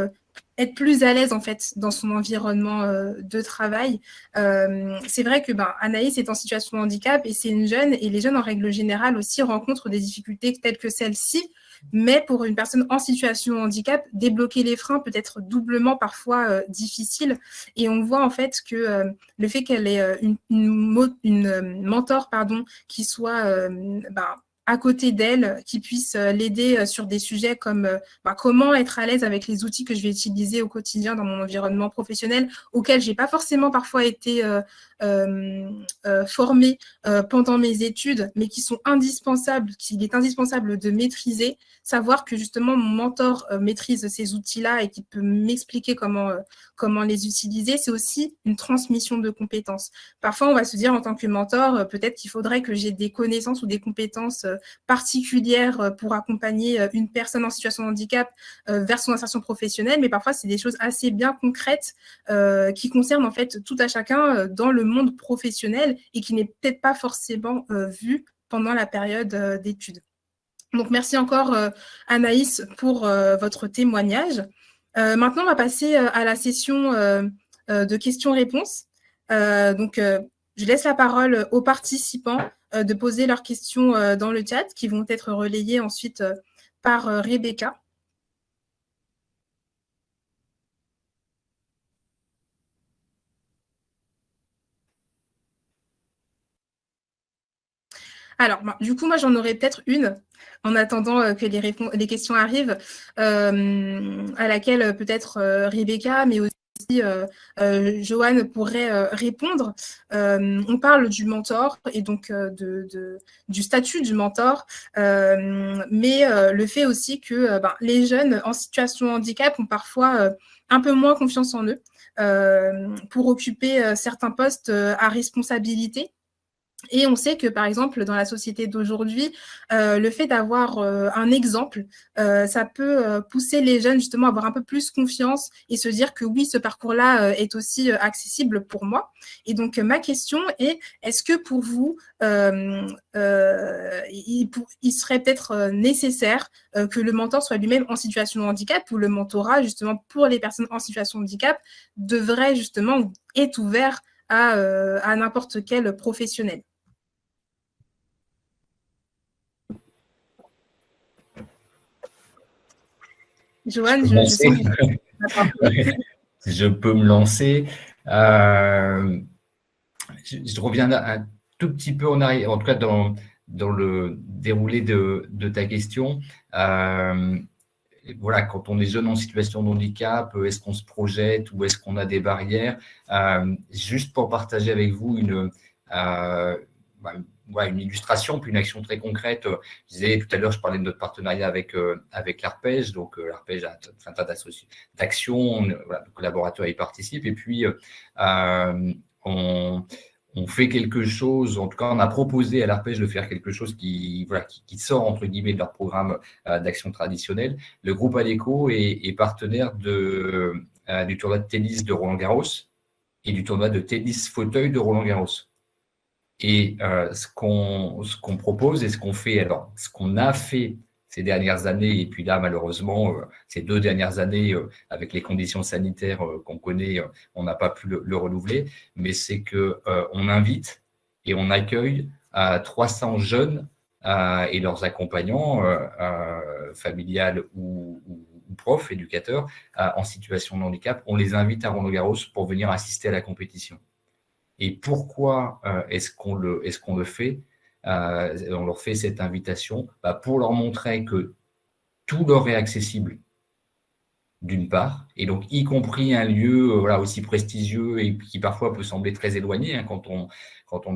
être plus à l'aise en fait dans son environnement de travail. C'est vrai que Anaïs est en situation de handicap et c'est une jeune, et les jeunes en règle générale aussi rencontrent des difficultés telles que celle-ci. Mais pour une personne en situation de handicap, débloquer les freins peut être doublement parfois difficile. Et on voit en fait que le fait qu'elle ait une mentor qui soit à côté d'elle, qui puisse l'aider sur des sujets comme comment être à l'aise avec les outils que je vais utiliser au quotidien dans mon environnement professionnel, auquel j'ai pas forcément parfois été formée pendant mes études, mais qui sont indispensables, qu'il est indispensable de maîtriser. Savoir que justement mon mentor maîtrise ces outils-là et qu'il peut m'expliquer comment les utiliser, c'est aussi une transmission de compétences. Parfois, on va se dire en tant que mentor, peut-être qu'il faudrait que j'ai des connaissances ou des compétences particulières pour accompagner une personne en situation de handicap vers son insertion professionnelle, mais parfois, c'est des choses assez bien concrètes qui concernent en fait tout à chacun dans le monde professionnel et qui n'est peut-être pas forcément vu pendant la période d'études. Donc, merci encore Anaïs pour votre témoignage. Maintenant, on va passer à la session de questions-réponses. Je laisse la parole aux participants de poser leurs questions dans le chat qui vont être relayées ensuite par Rebecca. Alors, du coup, moi, j'en aurais peut-être une en attendant que les questions arrivent, à laquelle peut-être Rebecca, mais aussi Joanne pourrait répondre. On parle du mentor et donc du statut du mentor, mais le fait aussi que les jeunes en situation de handicap ont parfois un peu moins confiance en eux pour occuper certains postes à responsabilité. Et on sait que, par exemple, dans la société d'aujourd'hui, le fait d'avoir un exemple, ça peut pousser les jeunes justement à avoir un peu plus confiance et se dire que oui, ce parcours-là est aussi accessible pour moi. Et donc, ma question est, est-ce que pour vous, il serait peut-être nécessaire que le mentor soit lui-même en situation de handicap, ou le mentorat, justement, pour les personnes en situation de handicap, devrait justement être ouvert à n'importe quel professionnel? Joanne, je sens que je peux me lancer. Je reviens un tout petit peu en arrière, en tout cas dans le déroulé de ta question. Voilà, quand on est jeune en situation de handicap, est-ce qu'on se projette ou est-ce qu'on a des barrières? Juste pour partager avec vous une illustration, puis une action très concrète. Je disais tout à l'heure, je parlais de notre partenariat avec l'Arpège. Donc, l'Arpège a un tas d'actions, le collaborateur y participe. Et puis, on fait quelque chose, en tout cas, on a proposé à l'Arpège de faire quelque chose qui sort, entre guillemets, de leur programme d'action traditionnelle. Le groupe ADECO est partenaire du tournoi de tennis de Roland-Garros et du tournoi de tennis fauteuil de Roland-Garros. Et ce qu'on propose et ce qu'on fait, alors ce qu'on a fait ces dernières années, et puis là, malheureusement, ces 2 dernières années, avec les conditions sanitaires qu'on connaît, on n'a pas pu le renouveler, mais c'est qu'on invite et on accueille 300 jeunes et leurs accompagnants, familiales ou profs, éducateurs, en situation de handicap. On les invite à Roland-Garros pour venir assister à la compétition. Et pourquoi est-ce qu'on le fait? On leur fait cette invitation pour leur montrer que tout leur est accessible, d'une part, et donc y compris un lieu aussi prestigieux et qui parfois peut sembler très éloigné quand on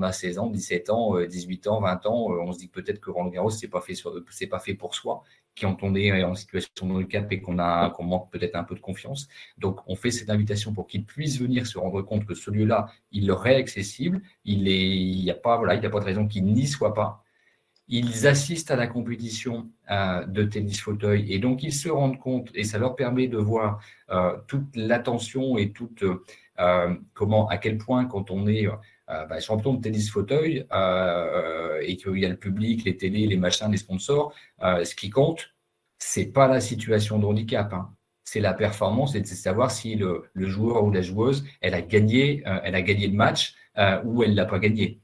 a 16 ans, 17 ans, 18 ans, 20 ans, on se dit que peut-être que Roland-Garros, c'est pas fait pour soi, quand on est en situation de handicap et qu'on manque peut-être un peu de confiance. Donc, on fait cette invitation pour qu'ils puissent venir se rendre compte que ce lieu-là, il leur est accessible, il n'y a pas de raison qu'il n'y soit pas. Ils assistent à la compétition de tennis fauteuil et donc ils se rendent compte, et ça leur permet de voir toute l'attention et à quel point quand on est champion de tennis fauteuil et qu'il y a le public, les télés, les machins, les sponsors, ce qui compte, c'est pas la situation de handicap, hein. C'est la performance et c'est savoir si le joueur ou la joueuse, elle a gagné le match ou elle l'a pas gagné.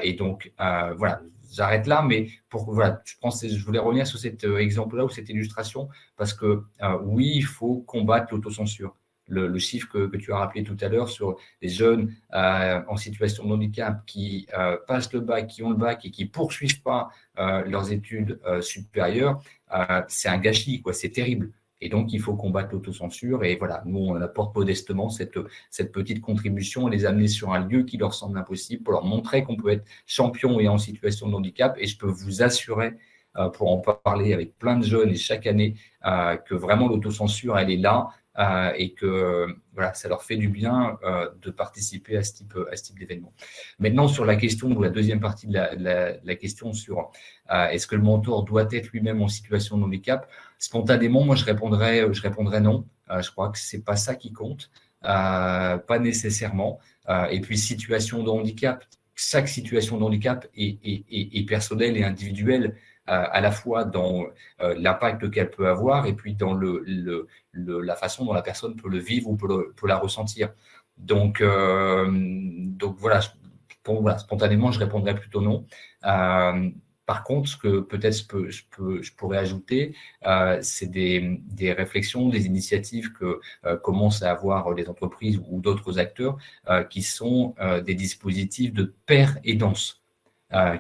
Et donc, voilà. J'arrête là, mais je voulais revenir sur cet exemple-là ou cette illustration parce que oui, il faut combattre l'autocensure. Le chiffre que tu as rappelé tout à l'heure sur les jeunes en situation de handicap qui passent le bac, qui ont le bac et qui ne poursuivent pas leurs études supérieures, c'est un gâchis, quoi, c'est terrible. Et donc, il faut combattre l'autocensure. Et voilà, nous, on apporte modestement cette petite contribution, les amener sur un lieu qui leur semble impossible pour leur montrer qu'on peut être champion et en situation de handicap. Et je peux vous assurer, pour en parler avec plein de jeunes et chaque année, que vraiment l'autocensure, elle est là et que ça leur fait du bien de participer à ce type d'événement. Maintenant, sur la question, ou la deuxième partie de la question sur est-ce que le mentor doit être lui-même en situation de handicap, spontanément, moi, je répondrais non. Je crois que c'est pas ça qui compte, pas nécessairement. Et puis, situation de handicap, chaque situation de handicap est personnelle et individuelle, à la fois dans l'impact qu'elle peut avoir et puis dans la façon dont la personne peut le vivre ou peut la ressentir. Donc voilà, spontanément, je répondrais plutôt non. Par contre, ce que peut-être je pourrais ajouter, c'est des réflexions, des initiatives que commencent à avoir les entreprises ou d'autres acteurs qui sont des dispositifs de pair aidance,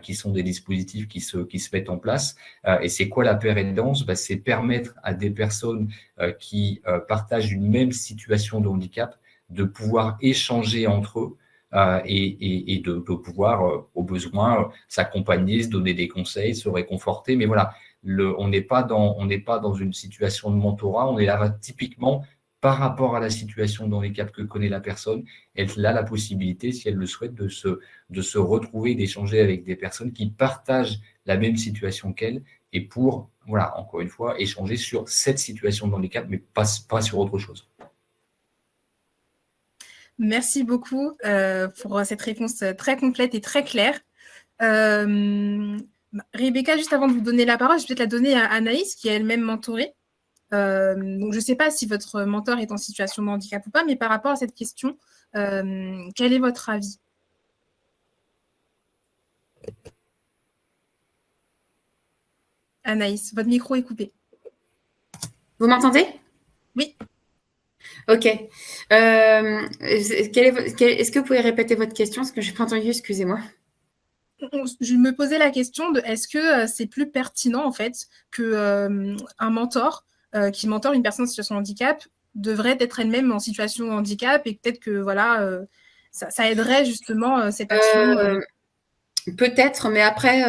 qui sont des dispositifs qui se mettent en place. Et c'est quoi la pair aidance? C'est permettre à des personnes qui partagent une même situation de handicap de pouvoir échanger entre eux et de pouvoir, au besoin, s'accompagner, se donner des conseils, se réconforter. Mais voilà, on n'est pas dans une situation de mentorat, on est là typiquement par rapport à la situation de handicap que connaît la personne. Elle a la possibilité, si elle le souhaite, de se retrouver, d'échanger avec des personnes qui partagent la même situation qu'elle et pour, encore une fois, échanger sur cette situation de handicap, mais pas sur autre chose. Merci beaucoup pour cette réponse très complète et très claire. Rebecca, juste avant de vous donner la parole, je vais peut-être la donner à Anaïs, qui est elle-même mentorée. Donc, je ne sais pas si votre mentor est en situation de handicap ou pas, mais par rapport à cette question, quel est votre avis? Anaïs, votre micro est coupé. Vous m'entendez? Oui. Ok. Est-ce que vous pouvez répéter votre question? Parce que je n'ai pas entendu, excusez-moi. Je me posais la question de est-ce que c'est plus pertinent en fait qu'un mentor qui mentor une personne en situation de handicap devrait être elle-même en situation de handicap et peut-être que ça aiderait justement cette action. Peut-être, mais après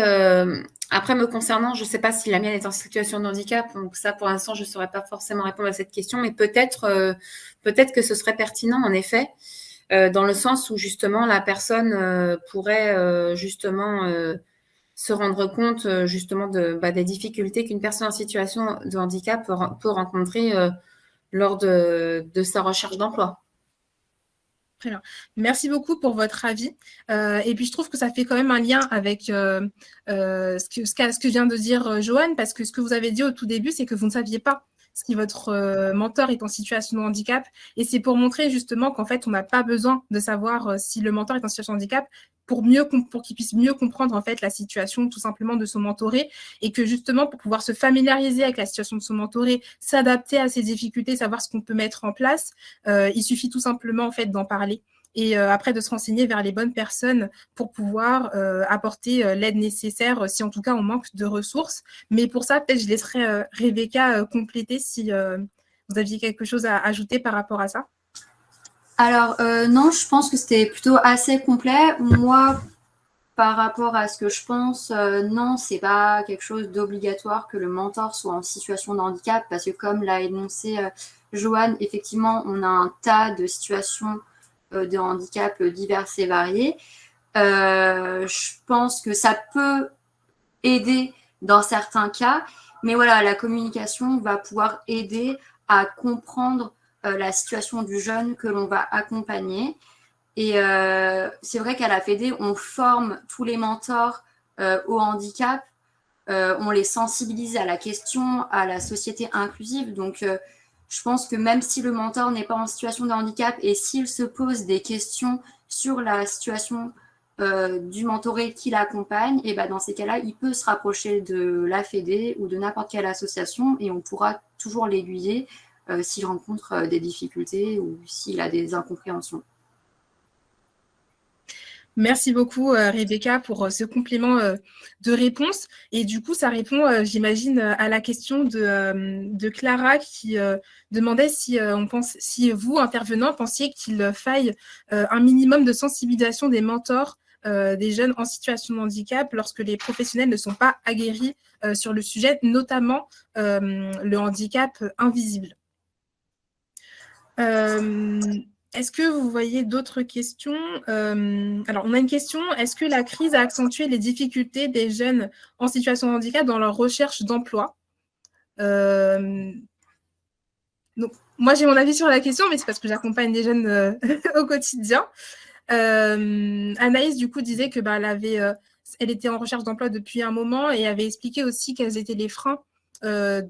me concernant, je ne sais pas si la mienne est en situation de handicap, donc ça pour l'instant je ne saurais pas forcément répondre à cette question, mais peut-être que ce serait pertinent en effet, dans le sens où justement la personne pourrait justement se rendre compte justement des difficultés qu'une personne en situation de handicap peut rencontrer lors de sa recherche d'emploi. Très bien. Merci beaucoup pour votre avis. Et puis, je trouve que ça fait quand même un lien avec ce que vient de dire Joanne, parce que ce que vous avez dit au tout début, c'est que vous ne saviez pas si votre mentor est en situation de handicap. Et c'est pour montrer justement qu'en fait, on n'a pas besoin de savoir si le mentor est en situation de handicap pour qu'il puisse mieux comprendre en fait la situation tout simplement de son mentoré, et que justement pour pouvoir se familiariser avec la situation de son mentoré, s'adapter à ses difficultés, savoir ce qu'on peut mettre en place, il suffit tout simplement en fait d'en parler et après de se renseigner vers les bonnes personnes pour pouvoir apporter l'aide nécessaire si en tout cas on manque de ressources. Mais pour ça, peut-être je laisserai Rebecca compléter si vous aviez quelque chose à ajouter par rapport à ça. Alors, non, je pense que c'était plutôt assez complet. Moi, par rapport à ce que je pense, non, c'est pas quelque chose d'obligatoire que le mentor soit en situation de handicap, parce que comme l'a énoncé Joanne, effectivement, on a un tas de situations de handicap diverses et variées. Je pense que ça peut aider dans certains cas, mais voilà, la communication va pouvoir aider à comprendre la situation du jeune que l'on va accompagner. Et c'est vrai qu'à la Fédé, on forme tous les mentors au handicap, on les sensibilise à la question, à la société inclusive. Donc, je pense que même si le mentor n'est pas en situation de handicap et s'il se pose des questions sur la situation du mentoré qui l'accompagne, et ben dans ces cas-là, il peut se rapprocher de la Fédé ou de n'importe quelle association et on pourra toujours l'aiguiller s'il rencontre des difficultés ou s'il a des incompréhensions. Merci beaucoup, Rebecca, pour ce complément de réponse. Et du coup, ça répond, j'imagine, à la question de Clara qui demandait si vous, intervenants, pensiez qu'il faille un minimum de sensibilisation des mentors des jeunes en situation de handicap lorsque les professionnels ne sont pas aguerris sur le sujet, notamment le handicap invisible. Est-ce que vous voyez d'autres questions? Alors, on a une question. Est-ce que la crise a accentué les difficultés des jeunes en situation de handicap dans leur recherche d'emploi? Donc, moi, j'ai mon avis sur la question, mais c'est parce que j'accompagne des jeunes au quotidien. Anaïs, du coup, disait que elle était en recherche d'emploi depuis un moment et avait expliqué aussi quels étaient les freins ce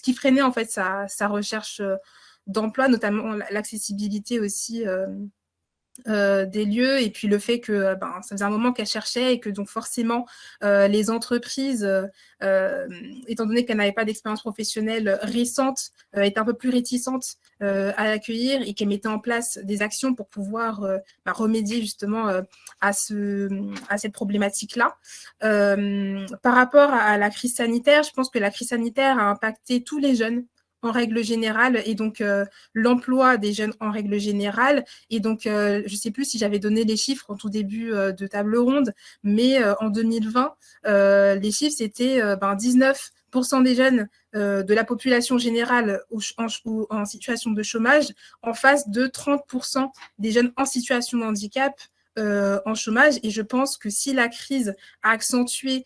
qui freinait en fait sa recherche d'emploi, notamment l'accessibilité aussi des lieux, et puis le fait que ça faisait un moment qu'elle cherchait et que donc forcément les entreprises, étant donné qu'elle n'avait pas d'expérience professionnelle récente, étaient un peu plus réticentes à l'accueillir et qu'elle mettait en place des actions pour pouvoir remédier justement à cette problématique-là. Par rapport à la crise sanitaire, je pense que la crise sanitaire a impacté tous les jeunes en règle générale, et donc l'emploi des jeunes en règle générale. Et donc, je ne sais plus si j'avais donné les chiffres en tout début de table ronde, mais en 2020, les chiffres, c'était 19% des jeunes de la population générale en situation de chômage, en face de 30% des jeunes en situation de handicap en chômage. Et je pense que si la crise a accentué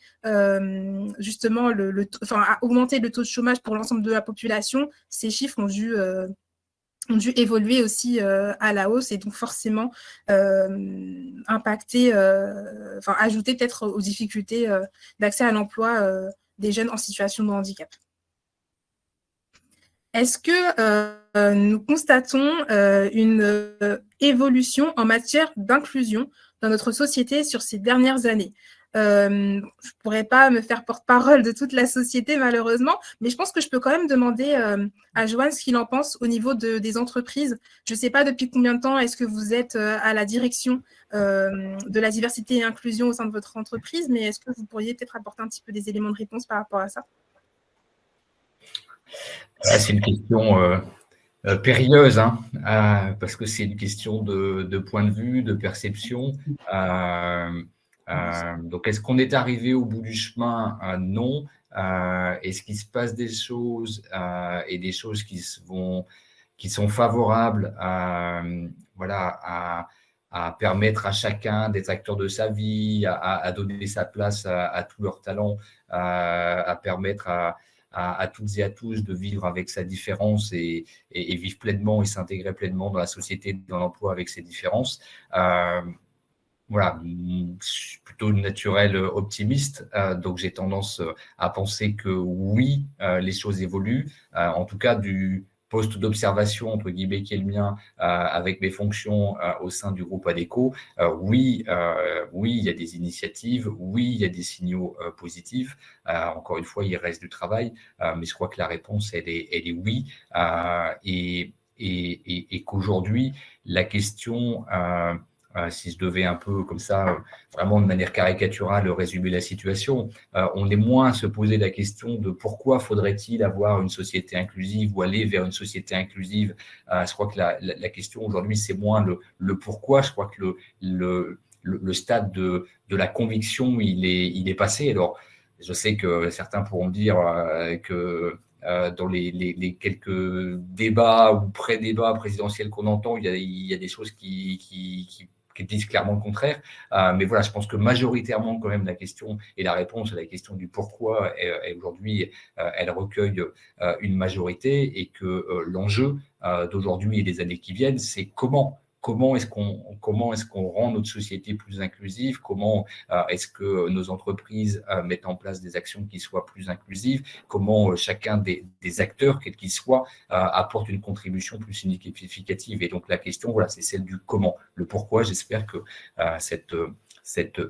justement a augmenté le taux de chômage pour l'ensemble de la population, ces chiffres ont dû évoluer aussi à la hausse et donc forcément ajouter peut-être aux difficultés d'accès à l'emploi des jeunes en situation de handicap. Est-ce que nous constatons une évolution en matière d'inclusion dans notre société sur ces dernières années? Je ne pourrais pas me faire porte-parole de toute la société, malheureusement, mais je pense que je peux quand même demander à Joanne ce qu'il en pense au niveau des entreprises. Je ne sais pas depuis combien de temps est-ce que vous êtes à la direction de la diversité et inclusion au sein de votre entreprise, mais est-ce que vous pourriez peut-être apporter un petit peu des éléments de réponse par rapport à ça? C'est une question périlleuse, parce que c'est une question de point de vue, de perception. Donc, est-ce qu'on est arrivé au bout du chemin? Non. Est-ce qu'il se passe des choses et des choses qui sont favorables à permettre à chacun d'être acteur de sa vie, à donner sa place à tous leurs talents, à permettre à toutes et à tous de vivre avec sa différence et vivre pleinement et s'intégrer pleinement dans la société, dans l'emploi avec ses différences. Voilà, je suis plutôt naturel optimiste, donc j'ai tendance à penser que oui, les choses évoluent, en tout cas du poste d'observation, entre guillemets, qui est le mien, avec mes fonctions au sein du groupe ADECO, oui, il y a des initiatives, oui, il y a des signaux positifs. Encore une fois, il reste du travail, mais je crois que la réponse, elle est oui, et qu'aujourd'hui, la question... si je devais un peu comme ça, vraiment de manière caricaturale, résumer la situation, on est moins à se poser la question de pourquoi faudrait-il avoir une société inclusive ou aller vers une société inclusive. Je crois que la question aujourd'hui, c'est moins le pourquoi. Je crois que le stade de la conviction, il est passé. Alors, je sais que certains pourront dire que dans les quelques débats ou pré-débats présidentiels qu'on entend, il y a des choses qui disent clairement le contraire. Mais voilà, je pense que majoritairement, quand même, la question et la réponse à la question du pourquoi, aujourd'hui, elle recueille une majorité et que l'enjeu d'aujourd'hui et des années qui viennent, c'est comment est-ce qu'on rend notre société plus inclusive, comment est-ce que nos entreprises mettent en place des actions qui soient plus inclusives, comment chacun des acteurs, quels qu'ils soient, apporte une contribution plus significative. Et donc la question, voilà, c'est celle du comment. Le pourquoi, j'espère que cette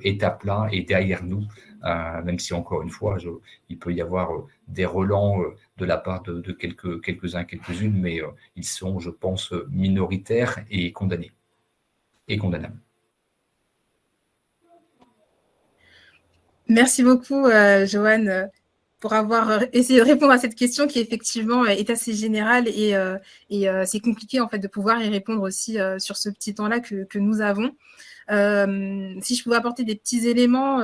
étape-là est derrière nous, même si encore une fois, il peut y avoir des relents de la part de quelques-uns, quelques-unes, mais ils sont, je pense, minoritaires et condamnés et condamnables. Merci beaucoup, Joanne, pour avoir essayé de répondre à cette question qui effectivement est assez générale et c'est compliqué en fait de pouvoir y répondre aussi sur ce petit temps-là que nous avons. Si je pouvais apporter des petits éléments,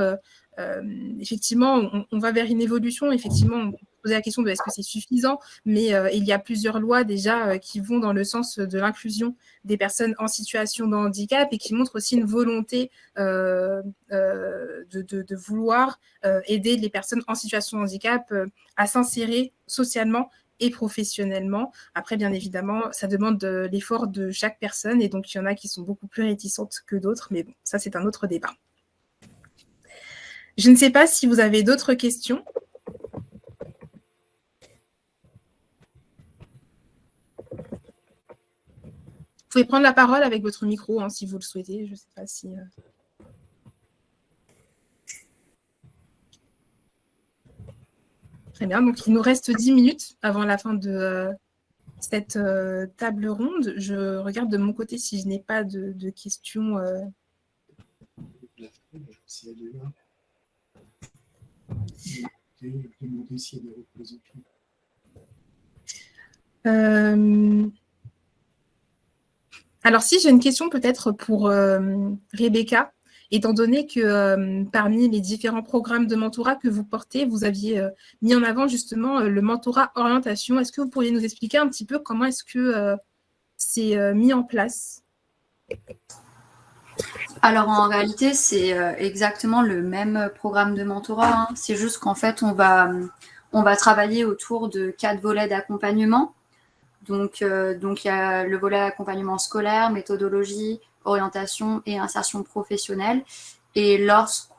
effectivement, on va vers une évolution. Effectivement, on peut poser la question de est-ce que c'est suffisant, mais il y a plusieurs lois déjà qui vont dans le sens de l'inclusion des personnes en situation de handicap et qui montrent aussi une volonté de vouloir aider les personnes en situation de handicap à s'insérer socialement et professionnellement. Après, bien évidemment, ça demande l'effort de chaque personne et donc il y en a qui sont beaucoup plus réticentes que d'autres, mais bon, ça, c'est un autre débat. Je ne sais pas si vous avez d'autres questions. Vous pouvez prendre la parole avec votre micro si vous le souhaitez. Je ne sais pas si... Très bien, donc il nous reste 10 minutes avant la fin de cette table ronde. Je regarde de mon côté si je n'ai pas de questions. Alors si j'ai une question peut-être pour Rebecca, étant donné que parmi les différents programmes de mentorat que vous portez, vous aviez mis en avant justement le mentorat orientation. Est-ce que vous pourriez nous expliquer un petit peu comment est-ce que c'est mis en place ? Alors en réalité, c'est exactement le même programme de mentorat. C'est juste qu'en fait, on va travailler autour de 4 volets d'accompagnement. Donc, il y a le volet accompagnement scolaire, méthodologie, orientation et insertion professionnelle. Et lorsque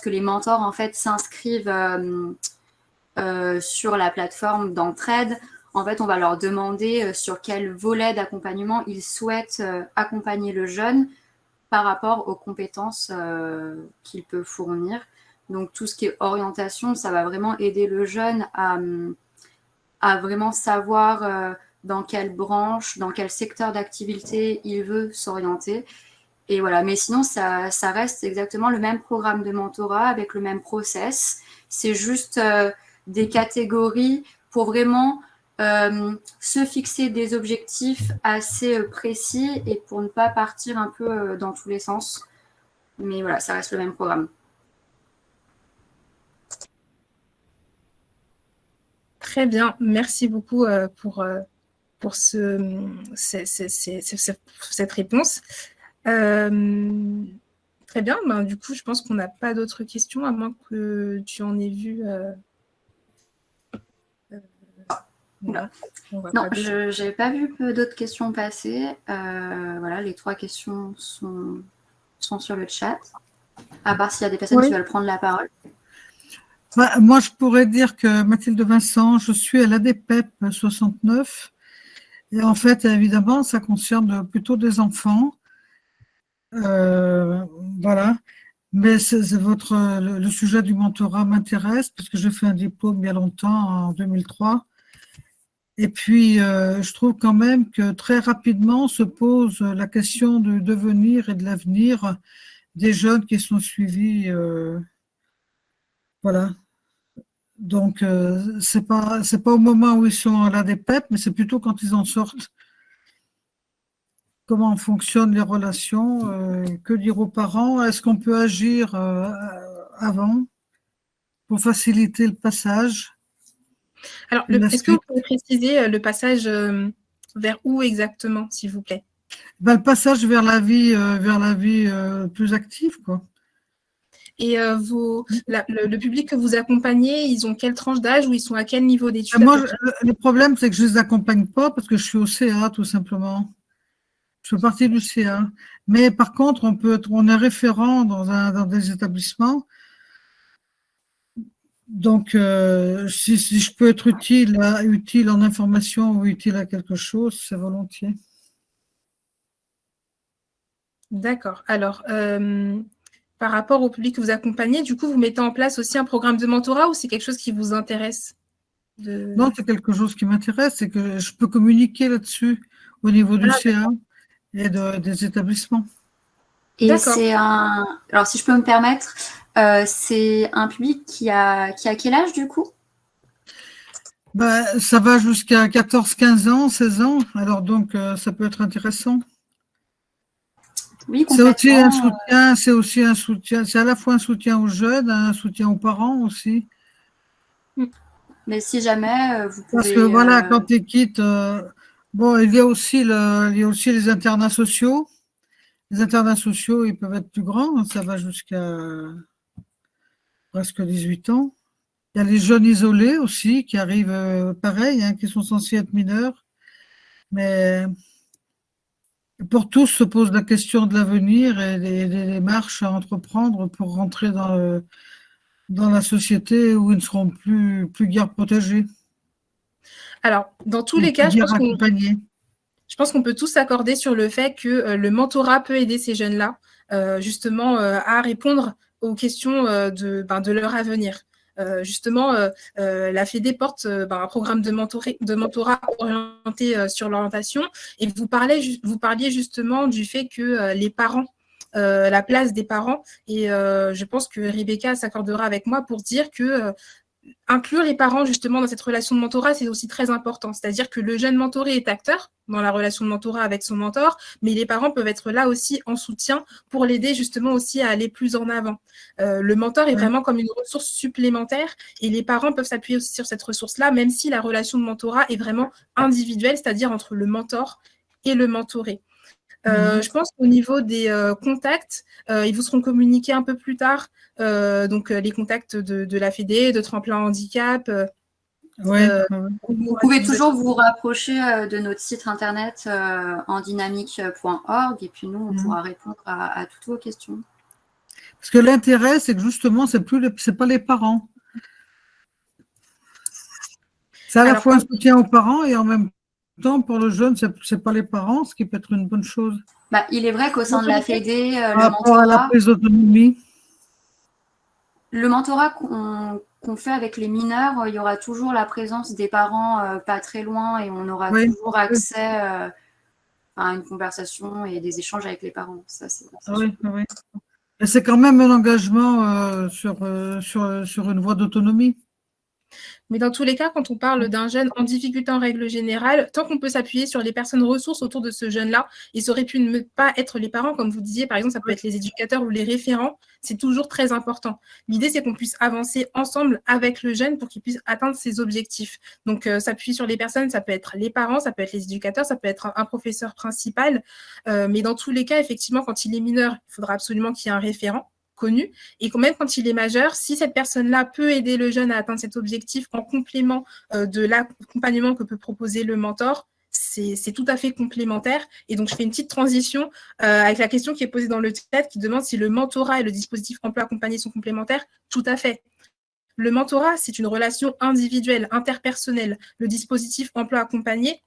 les mentors en fait s'inscrivent sur la plateforme d'entraide, en fait, on va leur demander sur quel volet d'accompagnement ils souhaitent accompagner le jeune par rapport aux compétences qu'il peut fournir. Donc, tout ce qui est orientation, ça va vraiment aider le jeune à vraiment savoir dans quelle branche, dans quel secteur d'activité il veut s'orienter. Et voilà, mais sinon, ça reste exactement le même programme de mentorat avec le même process. C'est juste des catégories pour vraiment se fixer des objectifs assez précis et pour ne pas partir un peu dans tous les sens. Mais voilà, ça reste le même programme. Très bien, merci beaucoup pour cette réponse. Très bien, du coup, je pense qu'on n'a pas d'autres questions, à moins que tu en aies vu Oula. On voit Non, pas bien. je n'ai pas vu d'autres questions passer. Voilà, les 3 questions sont sur le chat. À part s'il y a des personnes qui veulent prendre la parole. Moi, je pourrais dire que Mathilde Vincent, je suis à l'ADPEP 69. Et en fait, évidemment, ça concerne plutôt des enfants. Voilà. Mais le sujet du mentorat m'intéresse parce que j'ai fait un diplôme il y a longtemps, en 2003. Et puis, je trouve quand même que très rapidement se pose la question du devenir et de l'avenir des jeunes qui sont suivis. Voilà. Donc, c'est pas au moment où ils sont à l'ADPEP, mais c'est plutôt quand ils en sortent. Comment fonctionnent les relations, que dire aux parents? Est-ce qu'on peut agir avant pour faciliter le passage? Alors, est-ce que vous pouvez préciser le passage vers où exactement, s'il vous plaît? Le passage vers la vie plus active, quoi. Et le public que vous accompagnez, ils ont quelle tranche d'âge ou ils sont à quel niveau d'études? Moi, le problème, c'est que je ne les accompagne pas parce que je suis au CA, tout simplement. Je fais partie du CA. Mais par contre, on est référent dans des établissements. Donc, si je peux être utile en information ou utile à quelque chose, c'est volontiers. D'accord. Alors, par rapport au public que vous accompagnez, du coup, vous mettez en place aussi un programme de mentorat ou c'est quelque chose qui vous intéresse? Non, c'est quelque chose qui m'intéresse, c'est que je peux communiquer là-dessus au niveau du CA et des établissements. Et c'est alors si je peux me permettre, c'est un public qui a quel âge du coup? Ça va jusqu'à 14, 15 ans, 16 ans, alors donc ça peut être intéressant. Oui, c'est aussi un soutien, c'est à la fois un soutien aux jeunes, un soutien aux parents aussi. Mais si jamais vous pouvez... Parce que voilà, quand tu quittes, il y a aussi les internats sociaux. Les internats sociaux, ils peuvent être plus grands, ça va jusqu'à presque 18 ans. Il y a les jeunes isolés aussi qui arrivent pareil, qui sont censés être mineurs. Mais pour tous se pose la question de l'avenir et des démarches à entreprendre pour rentrer dans la société où ils ne seront plus guère protégés. Alors, dans tous les cas, je pense qu'on peut tous s'accorder sur le fait que le mentorat peut aider ces jeunes-là justement à répondre aux questions de leur avenir. Justement, la FEDE porte un programme de mentorat orienté sur l'orientation et vous parliez justement du fait que les parents, la place des parents, et je pense que Rebecca s'accordera avec moi pour dire que inclure les parents justement dans cette relation de mentorat, c'est aussi très important. C'est-à-dire que le jeune mentoré est acteur dans la relation de mentorat avec son mentor, mais les parents peuvent être là aussi en soutien pour l'aider justement aussi à aller plus en avant. Le mentor est vraiment comme une ressource supplémentaire et les parents peuvent s'appuyer aussi sur cette ressource-là, même si la relation de mentorat est vraiment individuelle, c'est-à-dire entre le mentor et le mentoré. Je pense qu'au niveau des contacts, ils vous seront communiqués un peu plus tard. Donc, les contacts de la FEDE, de Tremplin Handicap. Vous pouvez toujours vous rapprocher de notre site internet endynamique.org et puis nous, on pourra répondre à toutes vos questions. Parce que l'intérêt, c'est que justement, c'est pas les parents. C'est à la fois un soutien aux parents et en même temps, pour le jeune, c'est pas les parents, ce qui peut être une bonne chose. Il est vrai qu'au sein de la FEDE, par rapport à la prise d'autonomie. Le mentorat qu'on fait avec les mineurs, il y aura toujours la présence des parents pas très loin et on aura toujours accès à une conversation et des échanges avec les parents. Ça, c'est Et c'est quand même un engagement sur une voie d'autonomie. Mais dans tous les cas, quand on parle d'un jeune en difficulté en règle générale, tant qu'on peut s'appuyer sur les personnes ressources autour de ce jeune-là, et ça aurait pu ne pas être les parents, comme vous disiez, par exemple, ça peut être les éducateurs ou les référents, c'est toujours très important. L'idée, c'est qu'on puisse avancer ensemble avec le jeune pour qu'il puisse atteindre ses objectifs. Donc, s'appuyer sur les personnes, ça peut être les parents, ça peut être les éducateurs, ça peut être un professeur principal. Mais dans tous les cas, effectivement, quand il est mineur, il faudra absolument qu'il y ait un référent. connu. Et même quand il est majeur, si cette personne-là peut aider le jeune à atteindre cet objectif en complément de l'accompagnement que peut proposer le mentor, c'est tout à fait complémentaire. Et donc, je fais une petite transition avec la question qui est posée dans le chat qui demande si le mentorat et le dispositif emploi accompagné sont complémentaires. Tout à fait. Le mentorat, c'est une relation individuelle, interpersonnelle. Le dispositif emploi accompagné,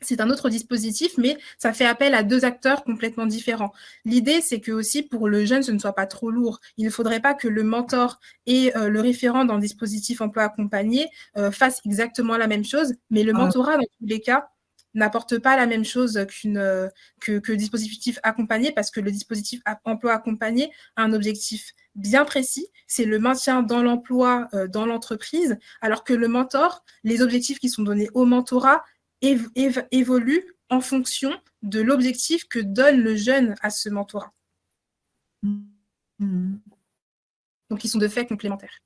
c'est un autre dispositif, mais ça fait appel à 2 acteurs complètement différents. L'idée, c'est que aussi pour le jeune, ce ne soit pas trop lourd. Il ne faudrait pas que le mentor et le référent dans le dispositif emploi accompagné fassent exactement la même chose, mais le mentorat, dans tous les cas, n'apporte pas la même chose que le dispositif accompagné, parce que le dispositif emploi accompagné a un objectif bien précis, c'est le maintien dans l'emploi dans l'entreprise, alors que le mentor, les objectifs qui sont donnés au mentorat évoluent en fonction de l'objectif que donne le jeune à ce mentorat. Donc, ils sont de fait complémentaires.